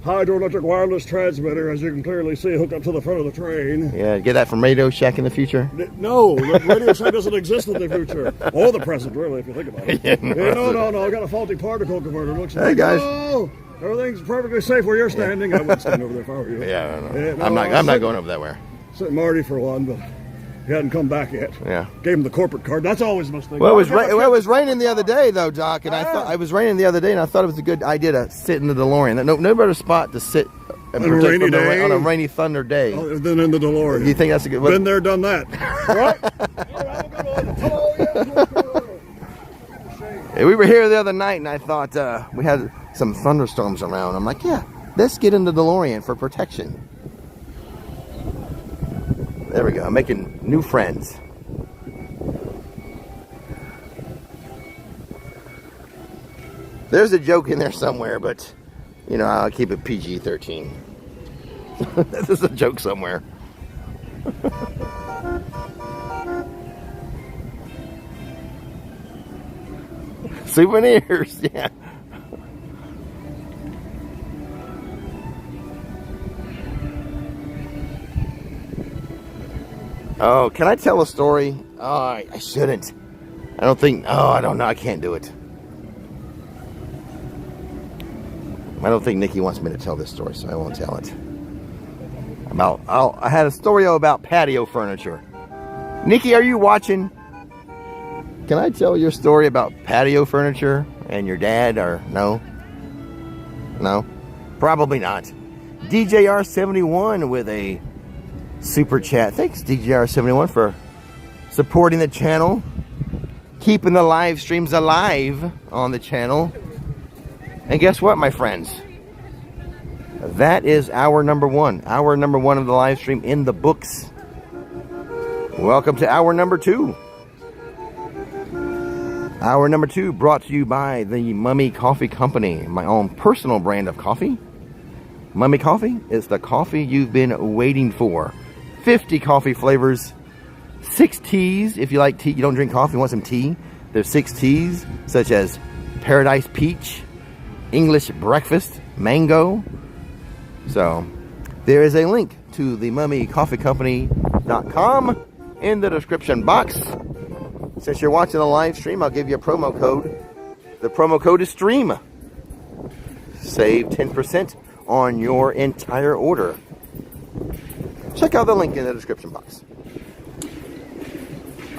hydroelectric wireless transmitter, as you can clearly see, hooked up to the front of the train. Yeah, get that from Radio Shack in the future? No, the Radio Shack doesn't exist in the future. Or the present, really, if you think about it. No, I got a faulty particle converter. Looks hey, guys. Oh, everything's perfectly safe where you're standing. I wouldn't stand over there if I were you. Yeah, I don't know. Yeah, I'm not going over that way. Sent Marty for one, but he hadn't come back yet. Yeah. Gave him the corporate card. That's always the most thing. Well, it was raining the other day, though, Doc, and I thought it was raining the other day, and I thought it was a good idea to sit in the DeLorean. No better spot to sit and protect from on a rainy thunder day than in the DeLorean. Do you think that's a good? Been there, done that. Right? Yeah, we were here the other night, and I thought we had some thunderstorms around. I'm like, yeah, let's get in the DeLorean for protection. There we go. I'm making new friends. There's a joke in there somewhere, but you know, I'll keep it PG-13. This is a joke somewhere. Souvenirs, yeah. Oh, can I tell a story? Oh, I shouldn't. I don't think. Oh, I don't know. I can't do it. I don't think Nikki wants me to tell this story, so I won't tell it. I had a story about patio furniture. Nikki, are you watching? Can I tell your story about patio furniture and your dad, or no? No? Probably not. DJR71 with a super chat. Thanks, DJR71, for supporting the channel, keeping the live streams alive on the channel. And guess what, my friends? That is hour number one. Hour number one of the live stream in the books. Welcome to hour number two. Hour number two brought to you by the Mummy Coffee Company, my own personal brand of coffee. Mummy Coffee is the coffee you've been waiting for. 50 coffee flavors, 6 teas. If you like tea, you don't drink coffee, you want some tea. There's 6 teas, such as Paradise Peach, English Breakfast, Mango. So there is a link to the mummycoffeecompany.com in the description box. Since you're watching the live stream, I'll give you a promo code. The promo code is STREAM. Save 10% on your entire order. Check out the link in the description box.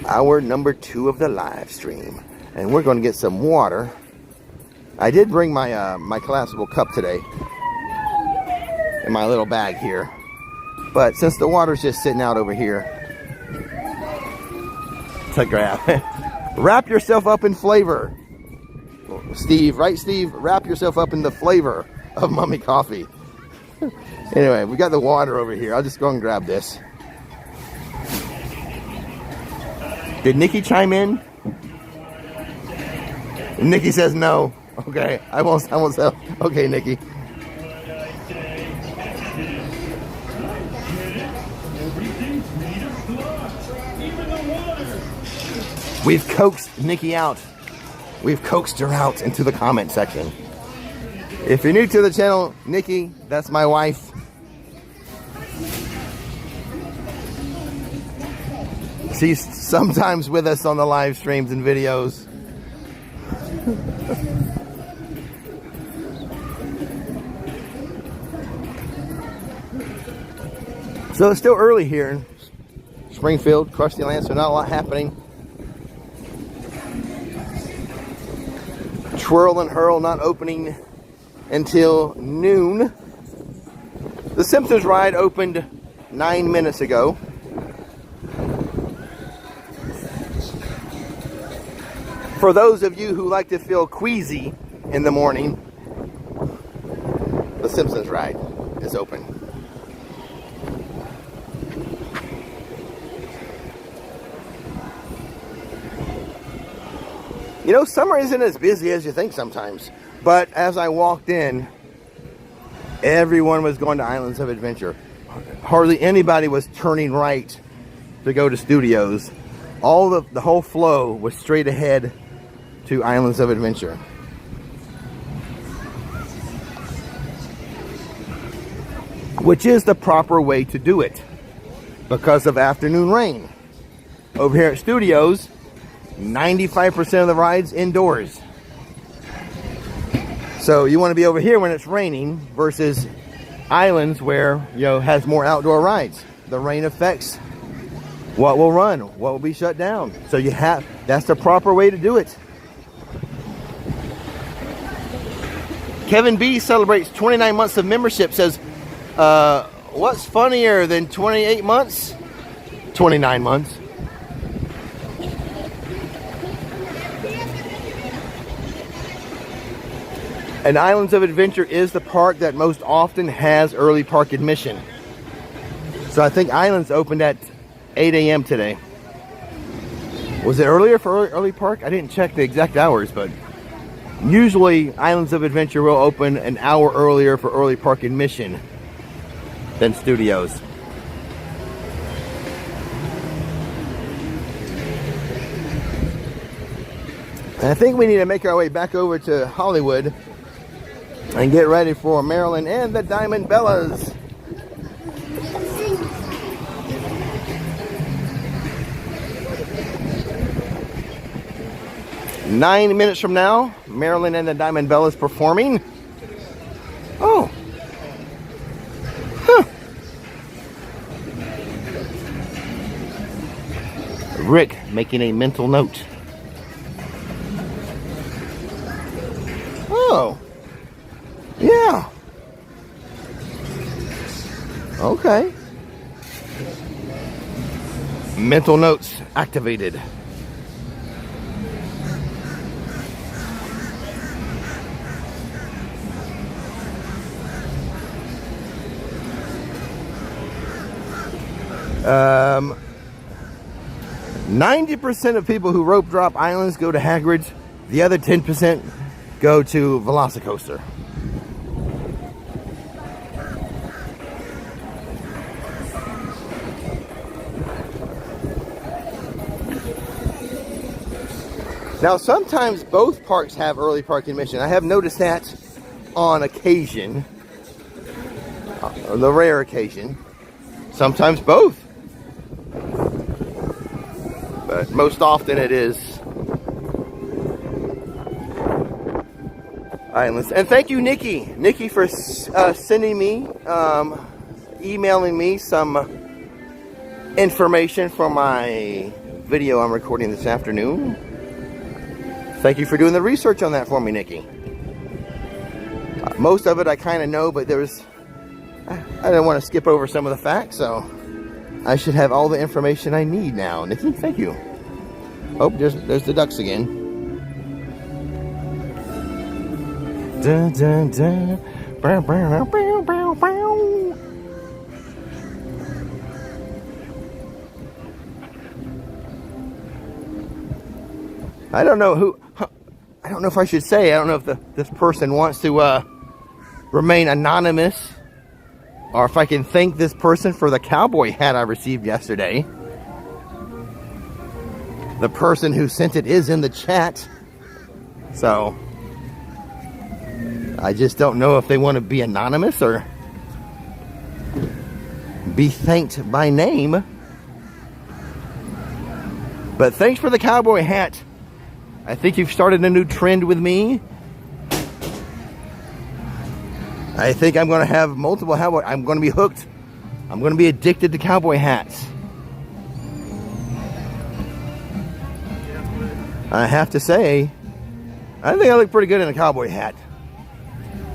Hour number 2 of the live stream. And we're going to get some water. I did bring my my collapsible cup today in my little bag here. But since the water's just sitting out over here, to grab. Wrap yourself up in flavor. Steve, right, Steve? Wrap yourself up in the flavor of Mummy Coffee. Anyway, we got the water over here. I'll just go and grab this. Did Nikki chime in? Nikki says no. Okay, I won't say. Okay, Nikki. We've coaxed Nikki out. We've coaxed her out into the comment section. If you're new to the channel, Nikki, that's my wife. She's sometimes with us on the live streams and videos. So it's still early here in Springfield, Krusty Land, so not a lot happening. Twirl and Hurl not opening until noon. The Simpsons Ride opened 9 minutes ago. For those of you who like to feel queasy in the morning, the Simpsons Ride is open. You know, summer isn't as busy as you think sometimes. But as I walked in, everyone was going to Islands of Adventure. Hardly anybody was turning right to go to studios. The whole flow was straight ahead to Islands of Adventure. Which is the proper way to do it because of afternoon rain. Over here at studios, 95% of the rides indoors. So you want to be over here when it's raining versus Islands where, you know, has more outdoor rides. The rain affects what will run, what will be shut down. So that's the proper way to do it. Kevin B celebrates 29 months of membership, says, what's funnier than 28 months? 29 months. And Islands of Adventure is the park that most often has early park admission. So I think Islands opened at 8 a.m. today. Was it earlier for early park? I didn't check the exact hours, but usually Islands of Adventure will open an hour earlier for early park admission than studios. And I think we need to make our way back over to Hollywood and get ready for Marilyn and the Diamond Bellas. Nine minutes from now, Marilyn and the Diamond Bellas performing. Oh. Huh. Rick making a mental note. Oh. Yeah. Okay. Mental notes activated. Um, 90% of people who rope drop Islands go to Hagrid's. The other 10% go to Velocicoaster. Now, sometimes both parks have early park admission. I have noticed that on occasion, the rare occasion. Sometimes both. But most often it is Islands. And thank you, Nikki. Nikki for sending me, emailing me some information for my video I'm recording this afternoon. Thank you for doing the research on that for me, Nikki. Most of it I kind of know, but I didn't want to skip over some of the facts, so I should have all the information I need now. Nikki, thank you. Oh, there's the ducks again. Dun, dun, dun. Bow, bow, bow, bow, bow. I don't know if I should say. I don't know if this person wants to remain anonymous or if I can thank this person for the cowboy hat I received yesterday. The person who sent it is in the chat. So, I just don't know if they want to be anonymous or be thanked by name. But thanks for the cowboy hat. I think you've started a new trend with me. I think I'm going to have multiple cowboy. I'm going to be hooked. I'm going to be addicted to cowboy hats. I have to say, I think I look pretty good in a cowboy hat.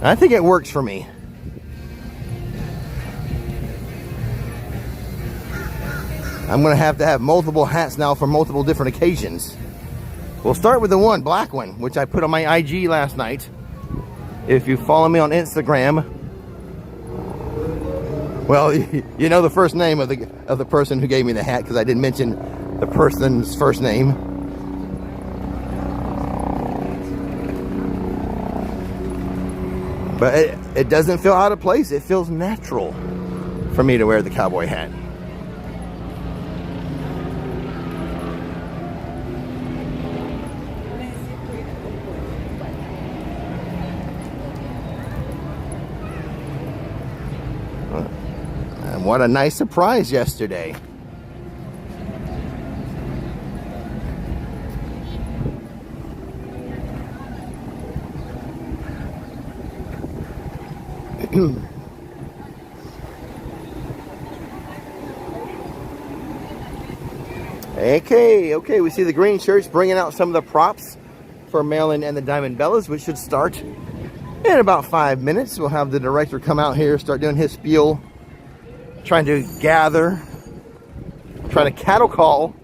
I think it works for me. I'm going to have multiple hats now for multiple different occasions. We'll start with the black one, which I put on my IG last night. If you follow me on Instagram, well, you know the first name of the person who gave me the hat, because I didn't mention the person's first name. But it doesn't feel out of place. It feels natural for me to wear the cowboy hat. And what a nice surprise yesterday. Okay, we see the green shirts bringing out some of the props for Marilyn and the Diamond Bellas, which should start in about 5 minutes. We'll have the director come out here, start doing his spiel, trying to gather, trying to cattle call.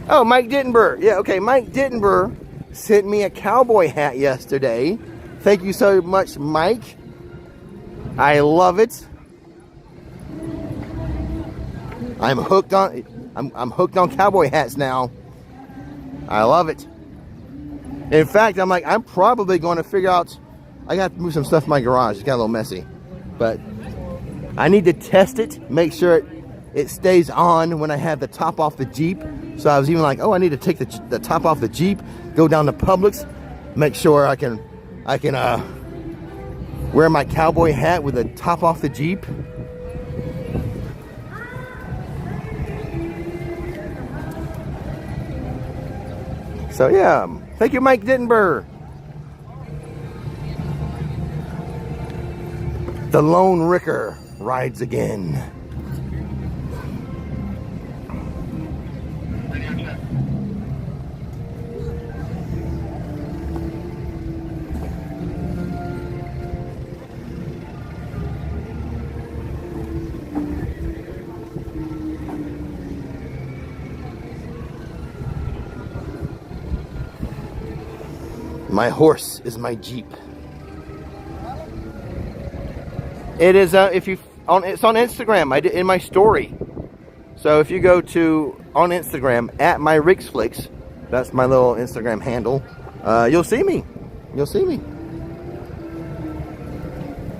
Oh, Mike Dittenberg. Yeah, okay, Mike Dittenberg sent me a cowboy hat yesterday. Thank you so much, Mike. I love it. I'm hooked on cowboy hats now. I love it. In fact, I'm probably going to figure out, I got to move some stuff in my garage. It's got a little messy. But I need to test it, make sure it stays on when I have the top off the Jeep. So I was even like, oh, I need to take the top off the Jeep, go down to Publix, make sure I can wear my cowboy hat with the top off the Jeep. So yeah, thank you, Mike Dittenberg. The Lone Ricker rides again. My horse is my Jeep. It is it's on Instagram. I did in my story. So if you go to on Instagram at my Flix, that's my little Instagram handle. You'll see me. You'll see me.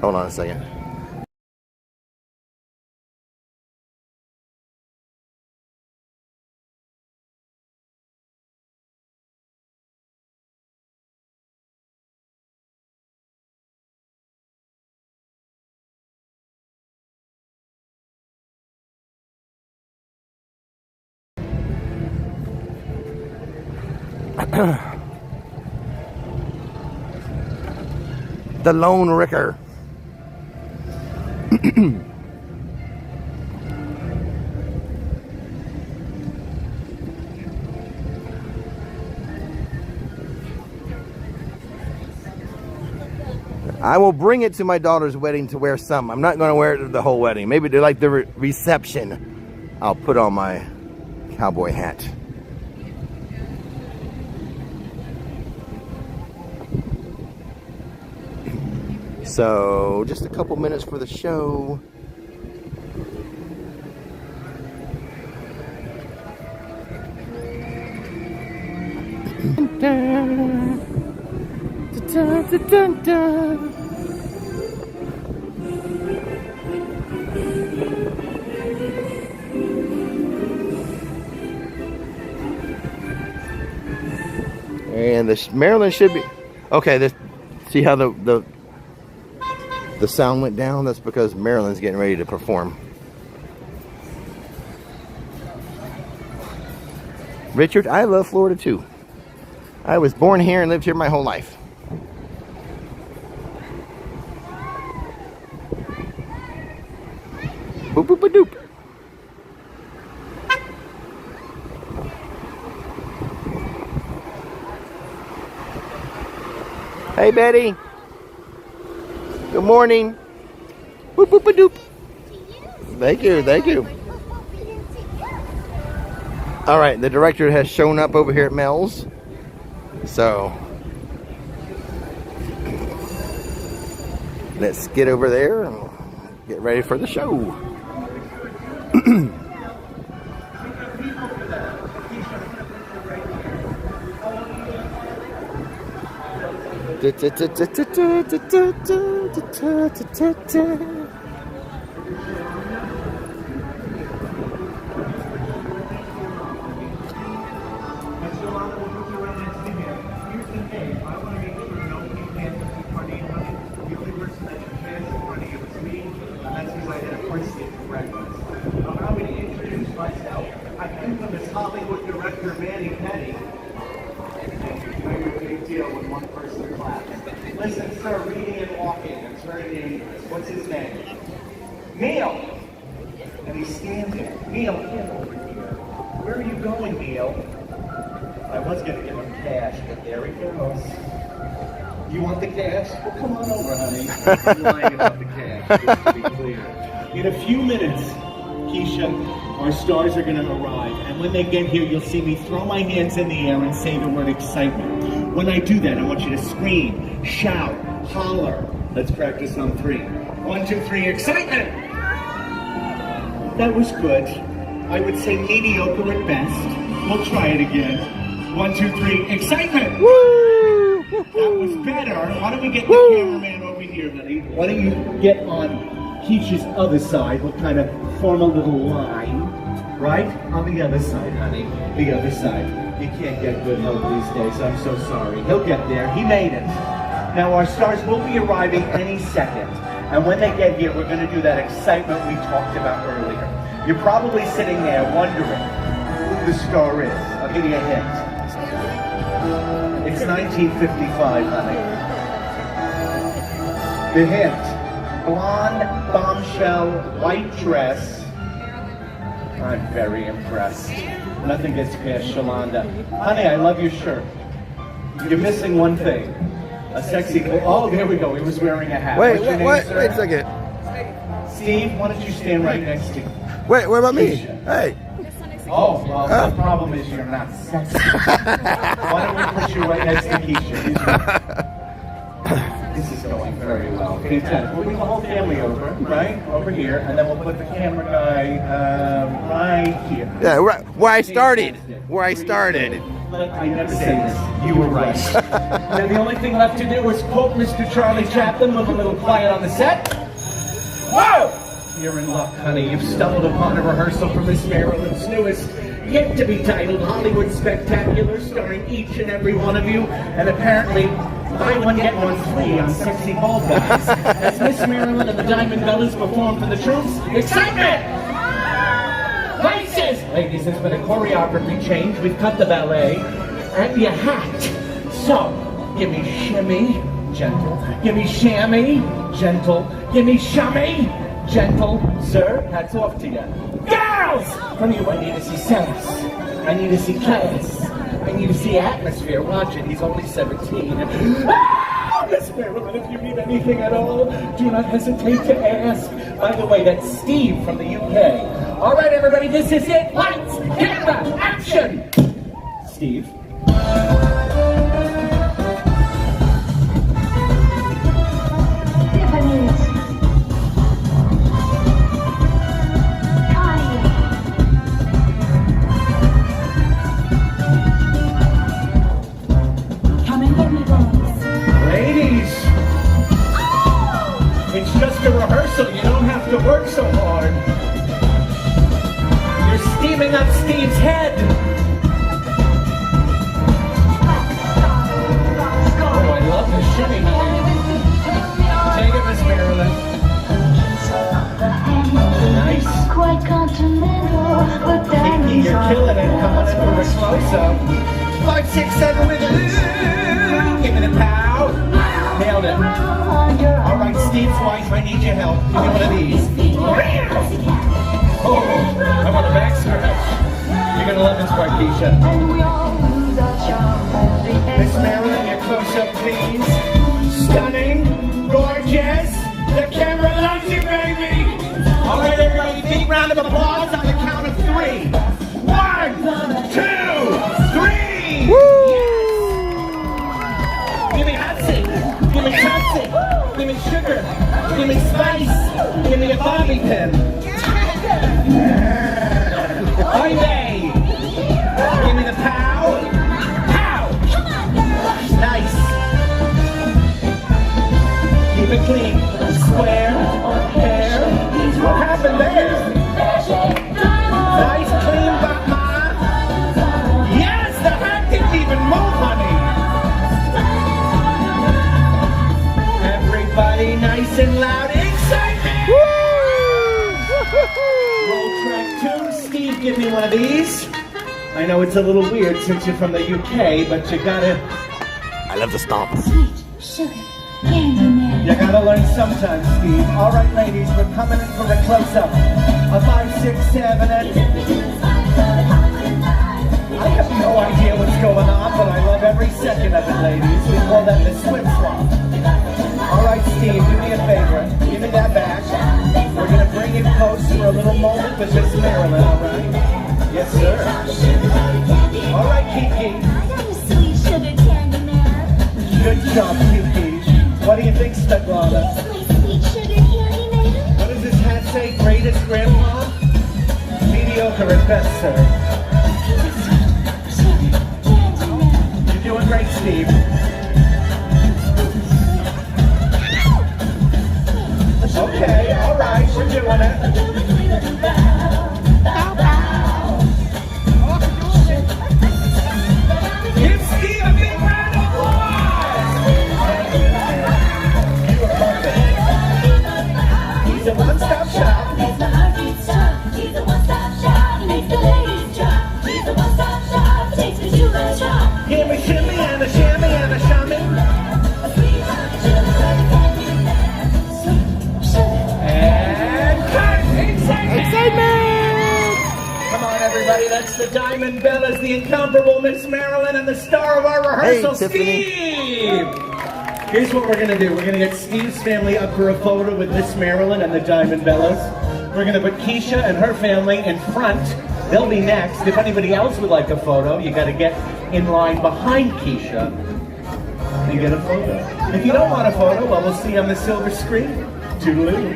Hold on a second. The Lone Ricker. I will bring it to my daughter's wedding to wear some. I'm not going to wear it the whole wedding. Maybe to like the reception. I'll put on my cowboy hat. So, just a couple minutes for the show. And the Marilyn should be okay. This, see how the sound went down? That's because Marilyn's getting ready to perform. Richard, I love Florida too. I was born here and lived here my whole life. Boop boop a doop. Hey Betty. Good morning. Boop boop a doop. Thank you, thank you. All right, the director has shown up over here at Mel's. So let's get over there and get ready for the show. Hollywood director Manny Penny. Very big deal when one person claps. Listen, sir, reading and walking. It's very dangerous. What's his name? Neil. And he's standing. Neil, get over here. Where are you going, Neil? I was going to give him cash, but there he goes. You want the cash? Well, come on over, honey. I'm lying about the cash, just to be clear. In a few minutes, Keisha, our stars are going to arrive, and when they get here, you'll see me throw my hands in the air and say the word excitement. When I do that, I want you to scream, shout, holler. Let's practice on 3. 1, 2, 3, excitement! That was good. I would say mediocre at best. We'll try it again. 1, 2, 3, excitement! Woo! That was better. Why don't we get the cameraman over here, honey? Why don't you get on Keisha's other side? We'll kind of form a little line, right? On the other side, honey. The other side. You can't get good help these days. I'm so sorry. He'll get there. He made it. Now, our stars will be arriving any second. And when they get here, we're going to do that excitement we talked about earlier. You're probably sitting there wondering who the star is. I'll give you a hint. It's 1955, honey. The hint. Blonde, bombshell, white dress. I'm very impressed. Nothing gets past Shalonda. Honey, I love your shirt. You're missing one thing. A sexy... Oh, there we go. He was wearing a hat. Wait, What's your name, wait sir? a second. Steve, why don't you stand right next to... Wait, what about me? Keisha. Hey. Oh, well, the problem is you're not sexy. Why don't we put you right next to Keisha? This is going very well. Fantastic. We'll bring the whole family over, right? Over here, and then we'll put the camera guy right here. Yeah, right. Where I started. Where I started. I never say this. You were right. Now, the only thing left to do is quote Mr. Charlie Chaplin with a little quiet on the set. Whoa! You're in luck, honey. You've stumbled upon a rehearsal for Miss Marilyn's newest, yet to be titled Hollywood Spectacular, starring each and every one of you, and apparently buy one get one free on sexy bald guys. As Miss Marilyn and the Diamond Bellas perform for the troops, excitement! Places! Ladies, there's been a choreography change. We've cut the ballet and your hat. So, give me shimmy, gentle. Give me chamois, gentle. Give me shimmy, gentle. Sir, hats off to you. Girls! From you, I need to see sense. I need to see class. I need to see atmosphere. Watch it, he's only 17. Ah! Miss Marilyn, if you need anything at all, do not hesitate to ask. By the way, that's Steve from the UK. All right, everybody, this is it. Lights, camera, action! Steve. Rehearsal, you don't have to work so hard. You're steaming up Steve's head. Gimme, honey. Take it, Miss Marilyn. Nice. Quite continental, but Kiki, you're killing it. Come on in for a close-up. 5, 6, 7 with a ooh. Give me the pow. Nailed it. All right, Steve's wife, I need your help. Give me one of these. Oh, I want a back scratch. You're gonna love this part, Keisha. Miss Marilyn, your close-up, please. Stunning, gorgeous. The camera loves you, baby. All right, everybody, big round of applause on the count of 3. 1, 2, 3. Woo! Give me hot seat. Give me toxic. Give me sugar. Give me spice. Give me a bobby pin. Oy-vey. Give me the pow. Pow. Nice. Keep it clean. Square. Hair. What happened there? Nice, clean butt, ma. Yes, the hat didn't even move, honey. Everybody nice and loud. Excitement! Roll track 2. Steve, give me one of these. I know it's a little weird since you're from the UK, but you gotta... I love the stomp. Sweet sugar candy man. You gotta learn sometimes, Steve. All right, ladies, we're coming in for a close-up. A 5, 6, 7, and... I have no idea what's going on, but I love every second of it, ladies. We call that the swim swap. All right, Steve, do me a favor. Give me that back. We're gonna bring it close for a little moment with Miss Marilyn, all right? Yes, sir. All right, Kiki. Sweet sugar candy man. Good job, Kiki. What do you think, Steglana? Sweet sugar candy man. What does this hat say? Greatest grandpa? Mediocre at best, sir. You're doing great, Steve. Okay, all right, we're doing it. Give Steve a big round of applause! You are perfect. He's a one-stop shop. He's the heartbeat stop. He's the one-stop shop. Makes the ladies drop. He's the one-stop shop. Takes me to the top. Give me shimmy and a shammy and a shammy. A sweet sugar candy man. Sweet sugar. And cut! Excitement! Come on, everybody, that's the Diamond Bellas, the incomparable Miss Marilyn, and the star of our rehearsal, Hey, Tiffany. Steve! Here's what we're going to do. We're going to get Steve's family up for a photo with Miss Marilyn and the Diamond Bellas. We're going to put Keisha and her family in front. They'll be next. If anybody else would like a photo, you got to get in line behind Keisha and get a photo. If you don't want a photo, well, we'll see you on the silver screen. Toodaloo.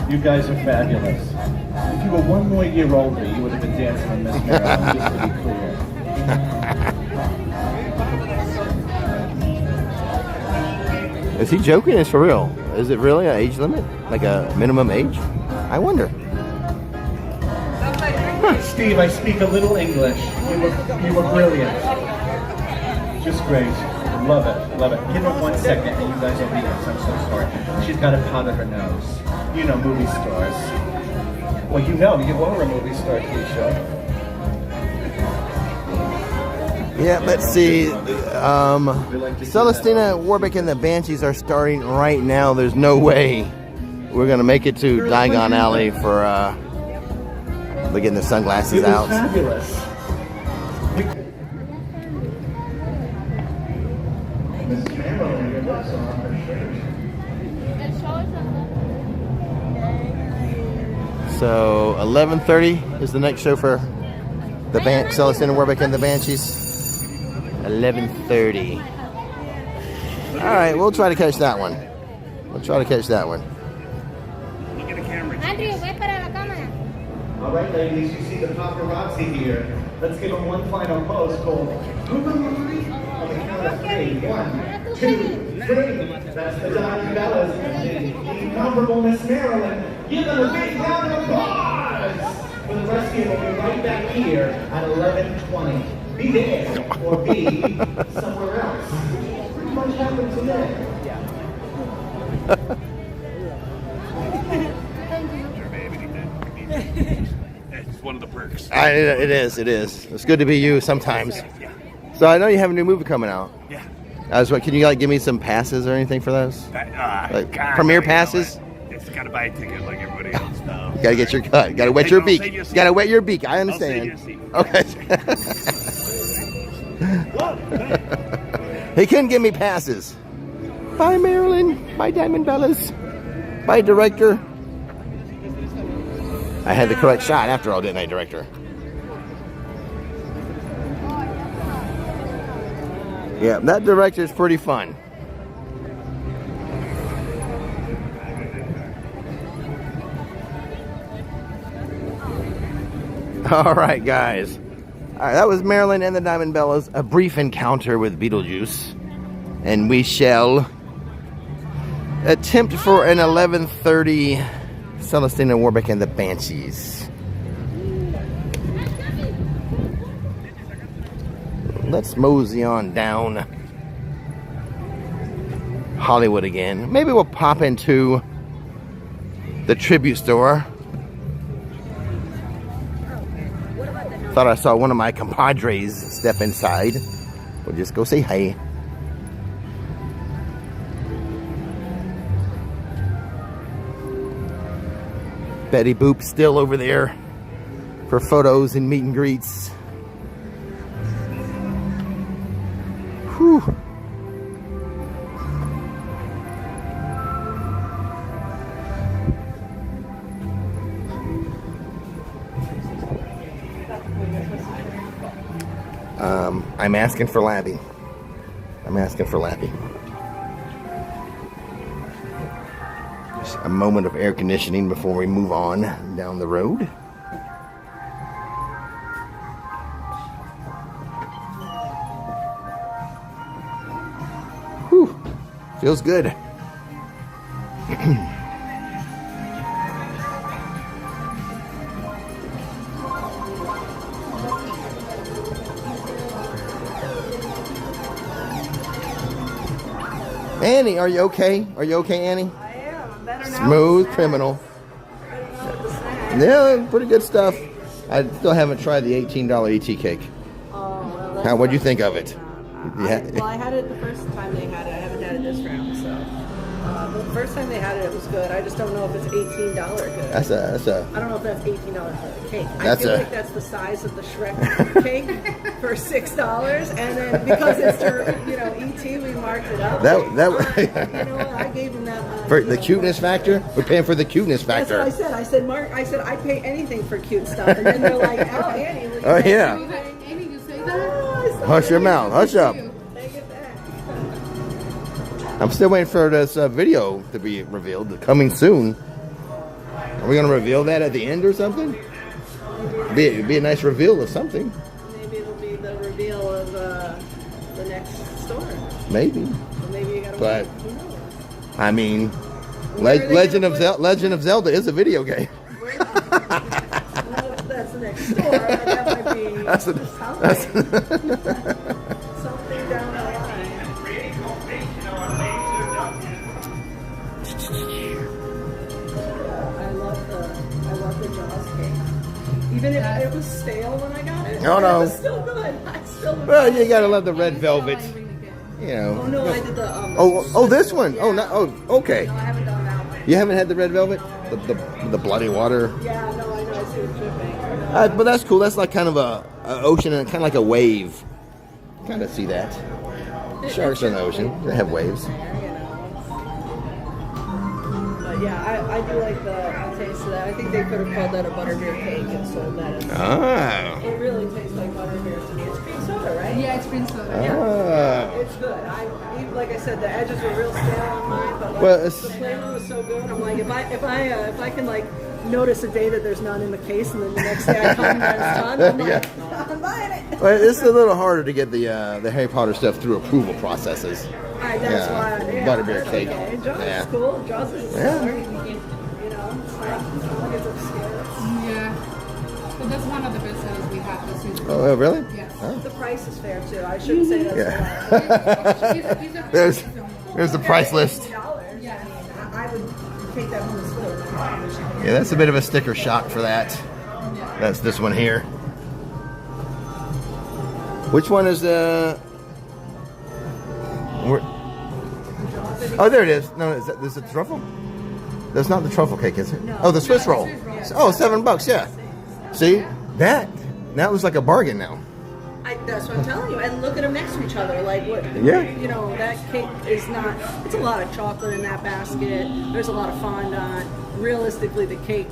You guys are fabulous. If you were 1 more year older, you would have been dancing on Miss Marilyn, just to be clear. Is he joking? It's for real. Is it really an age limit? Like a minimum age? I wonder. Steve, I speak a little English. You were brilliant. Just great. Love it, love it. Give her 1 second and you guys will be next. I'm so sorry. She's got to powder her nose. You know movie stars. Well, you know, you are a movie star, Keisha. Yeah, let's see. Celestina, Warbeck, and the Banshees are starting right now. There's no way we're going to make it to Diagon Alley for they're getting their sunglasses It was out. fabulous. Miss Marilyn, your lips are on her shirt. So 11:30 is the next show for the Celestina, Warbeck, and the Banshees. 11:30. All right, we'll try to catch that one. Andrew, ve para la cámara. All right, ladies, you see the paparazzi here. Let's give them one final pose called on the count of 3. 1, 2, 3. That's the Diamond Bellas and the incomparable Miss Marilyn. Give them a big round of applause. For the rest of you, we'll be right back here at 11:20. Be there or be somewhere else. Pretty much happened today. It's one of the perks. It is. It's good to be you sometimes. So I know you have a new movie coming out. Yeah. Can you like give me some passes or anything for those? Like premiere passes? It's got to buy a ticket like everybody else does. Gotta get your cut. Gotta wet your beak. Gotta wet your beak. I understand. Okay. He couldn't give me passes. Bye, Marilyn. Bye, Diamond Bellas. Bye, director. I had the correct shot after all, didn't I, director? Yeah, that director's pretty fun. All right, guys. All right, that was Marilyn and the Diamond Bellas, a brief encounter with Beetlejuice. And we shall attempt for an 11:30 Celestina Warbeck and the Banshees. Let's mosey on down Hollywood again. Maybe we'll pop into the tribute store. Thought I saw one of my compadres step inside. We'll just go say hi. Betty Boop still over there for photos and meet and greets. Whew. I'm asking for Labby. Just a moment of air conditioning before we move on down the road. Whew. Feels good. Annie, are you okay? Are you okay, Annie? I am. I'm better now. Smooth criminal. Yeah, pretty good stuff. I still haven't tried the $18 ET cake. Oh, well, How? What'd you think of it? I had it the first time they had it. I haven't had it this round, so. The first time they had it, it was good. I just don't know if it's $18 good. That's a. I don't know if that's $18 for the cake. That's I feel a- like that's the size of the Shrek cake for $6, and then because it's for ET, we marked it up. That you know what? I gave him that for the cuteness factor. We're paying for the cuteness That's what factor. I said. I said I pay anything for cute stuff, and then they're like, "Oh, Annie, will you Oh pay yeah. Amy, you say that? Oh, I saw Hush your that. mouth. Hush up. Take it back. I'm still waiting for this video to be revealed. Coming soon. Are we gonna reveal that at the end or something? It'd be a nice reveal of something. Maybe it'll be the reveal of the next store. Maybe. So maybe you gotta But- wait. Who knows? I mean, Where are they Legend gonna of put- Legend of Zelda is a video game. Well, that's the next store. That might be That's the- something. Something down the line. I love the Jaws cake. Even if it was stale when I got it, Oh, no. it was still good. I still would Well, buy you it. gotta love the red velvet. You know. Oh no, I did the Oh, this one. Oh, no. Oh, okay. No, I haven't done that one. You haven't had the red velvet, the bloody water. Yeah, no, I know. I see what you're saying. But that's cool. That's like kind of a ocean and kind of like a wave. Kind of see that. Sharks in the ocean. They have waves. But yeah, I do like the taste of that. I think they could have called that a butterbeer cake and sold that as. Ah. It really tastes like butterbeer to me. It's cream soda, right? Yeah, it's green soda. Ah. It's good. Like I said, the edges were real stale on mine, but like, Well, the it's- flavor was so good. I'm like, if I can like notice a day that there's none in the case, and then the next day I come and there's ton, I'm like, Yeah. I'm buying it. Well, it's a little harder to get the Harry Potter stuff through approval processes. That's Yeah, why. Yeah, butterbeer that's cake. Okay. Jaws Yeah. is cool. Jaws is Yeah. similar. You know, it's not like it's obscure. Yeah. That's one of the best sellers we have this season. Oh, really? Yes. Oh. The price is fair too. I shouldn't say that's Yeah. There's the price list. $50. Yeah. I would take that home and split it. Yeah, that's a bit of a sticker shock for that. That's this one here. Which one is the? Oh, there it is. No, is it the truffle? That's not the truffle cake, is it? No. Oh, the Swiss roll. Swiss roll. Oh, $7. Yeah. See that? That was like a bargain now. That's what I'm telling you. And look at them next to each other. Like what? Yeah. You know, that cake is not. It's a lot of chocolate in that basket. There's a lot of fondant. Realistically, the cake,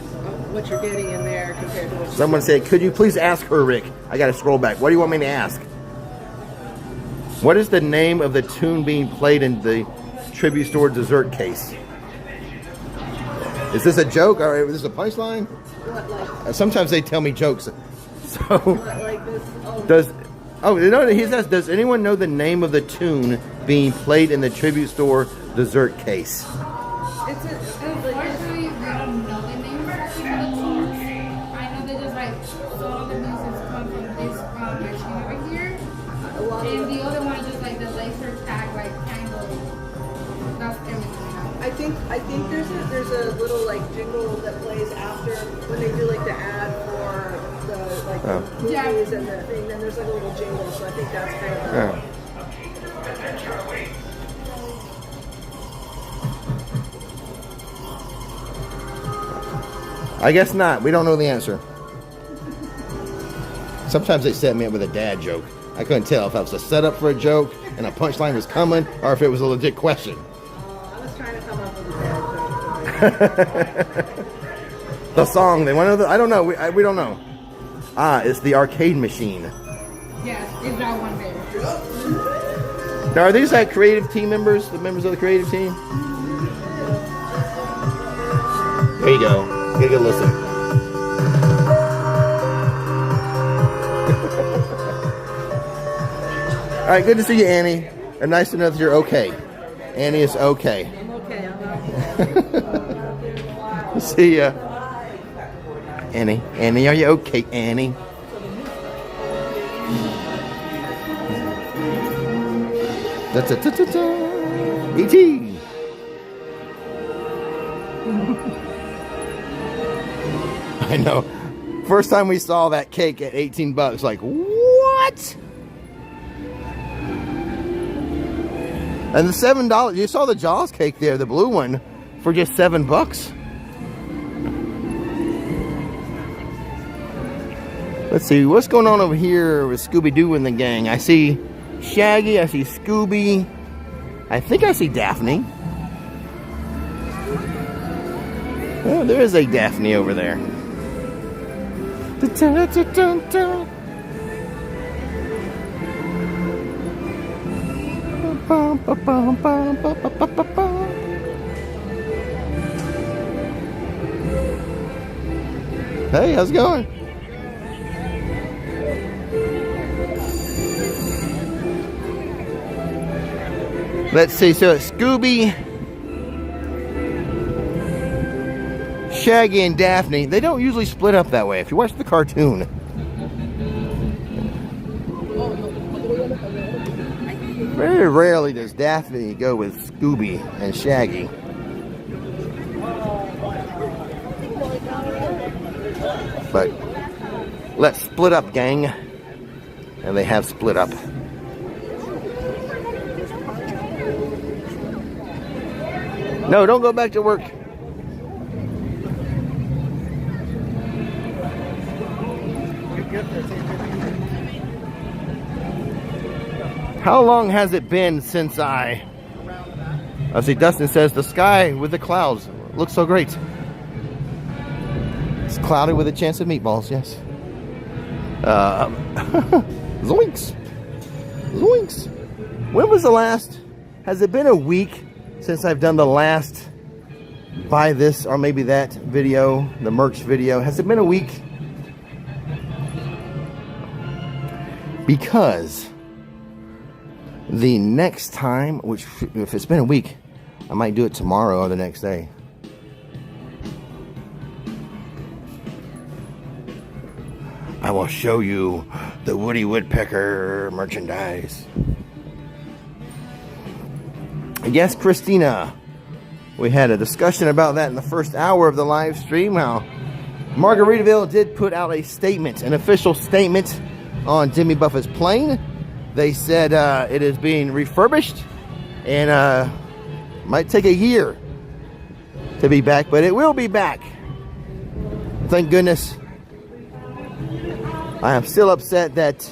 what you're getting in there compared to what. Someone said, "Could you please ask her, Rick?" I got to scroll back. What do you want me to ask? What is the name of the tune being played in the tribute store dessert case? Is this a joke or is this a punchline? What, like, Sometimes they tell me jokes. So like this? Oh. he says, does anyone know the name of the tune being played in the tribute store dessert case? Unfortunately, we don't know the names actually for the tunes. I know they just like some of the music come from this machine over here, and the other one is just like the laser tag like tango. That's everything. I think there's a little like jingle that plays after when they do like the ad for the like the movies and the thing. Then there's like a little jingle, so I think that's kind of. I guess not. We don't know the answer. Sometimes they set me up with a dad joke. I couldn't tell if that was a setup for a joke and a punchline was coming, or if it was a legit question. I was trying to come up with a bad joke. The song they want to know. I don't know. We don't know. It's the arcade machine. Yes, it's that one there. Now, are these like creative team members? The members of the creative team? There you go. Get a good listen. All right, good to see you, Annie. And nice to know that you're okay. Annie is okay. I'm okay. See ya. Annie, are you okay, Annie? E.T. I know. First time we saw that cake at $18, like, what? And the $7, you saw the Jaws cake there, the blue one, for just $7. Let's see, what's going on over here with Scooby-Doo and the gang? I see Shaggy, I see Scooby, I think I see Daphne. Oh, there is a Daphne over there. Hey, how's it going? Let's see, so it's Scooby, Shaggy, and Daphne. They don't usually split up that way if you watch the cartoon. Very rarely does Daphne go with Scooby and Shaggy. But let's split up, gang. And they have split up. No, don't go back to work. How long has it been since I see, Dustin says the sky with the clouds looks so great. It's cloudy with a chance of meatballs, yes. Zoinks. Zoinks. When was the last? Has it been a week since I've done the last buy this or maybe that video, the merch video? Has it been a week? Because the next time, which if it's been a week, I might do it tomorrow or the next day. I will show you the Woody Woodpecker merchandise. Yes, Christina. We had a discussion about that in the first hour of the live stream. How Margaritaville did put out a statement, an official statement on Jimmy Buffett's plane. They said it is being refurbished and might take a year to be back, but it will be back. Thank goodness. I am still upset that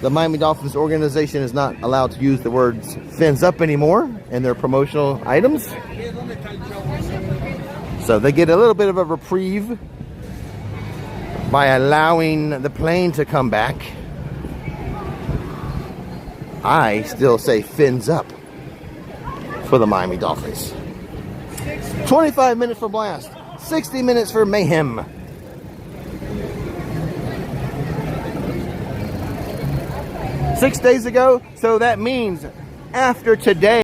the Miami Dolphins organization is not allowed to use the words "fins up" anymore in their promotional items. So they get a little bit of a reprieve by allowing the plane to come back. I still say fins up for the Miami Dolphins. 25 minutes for blast, 60 minutes for mayhem. Six days ago, so that means after today.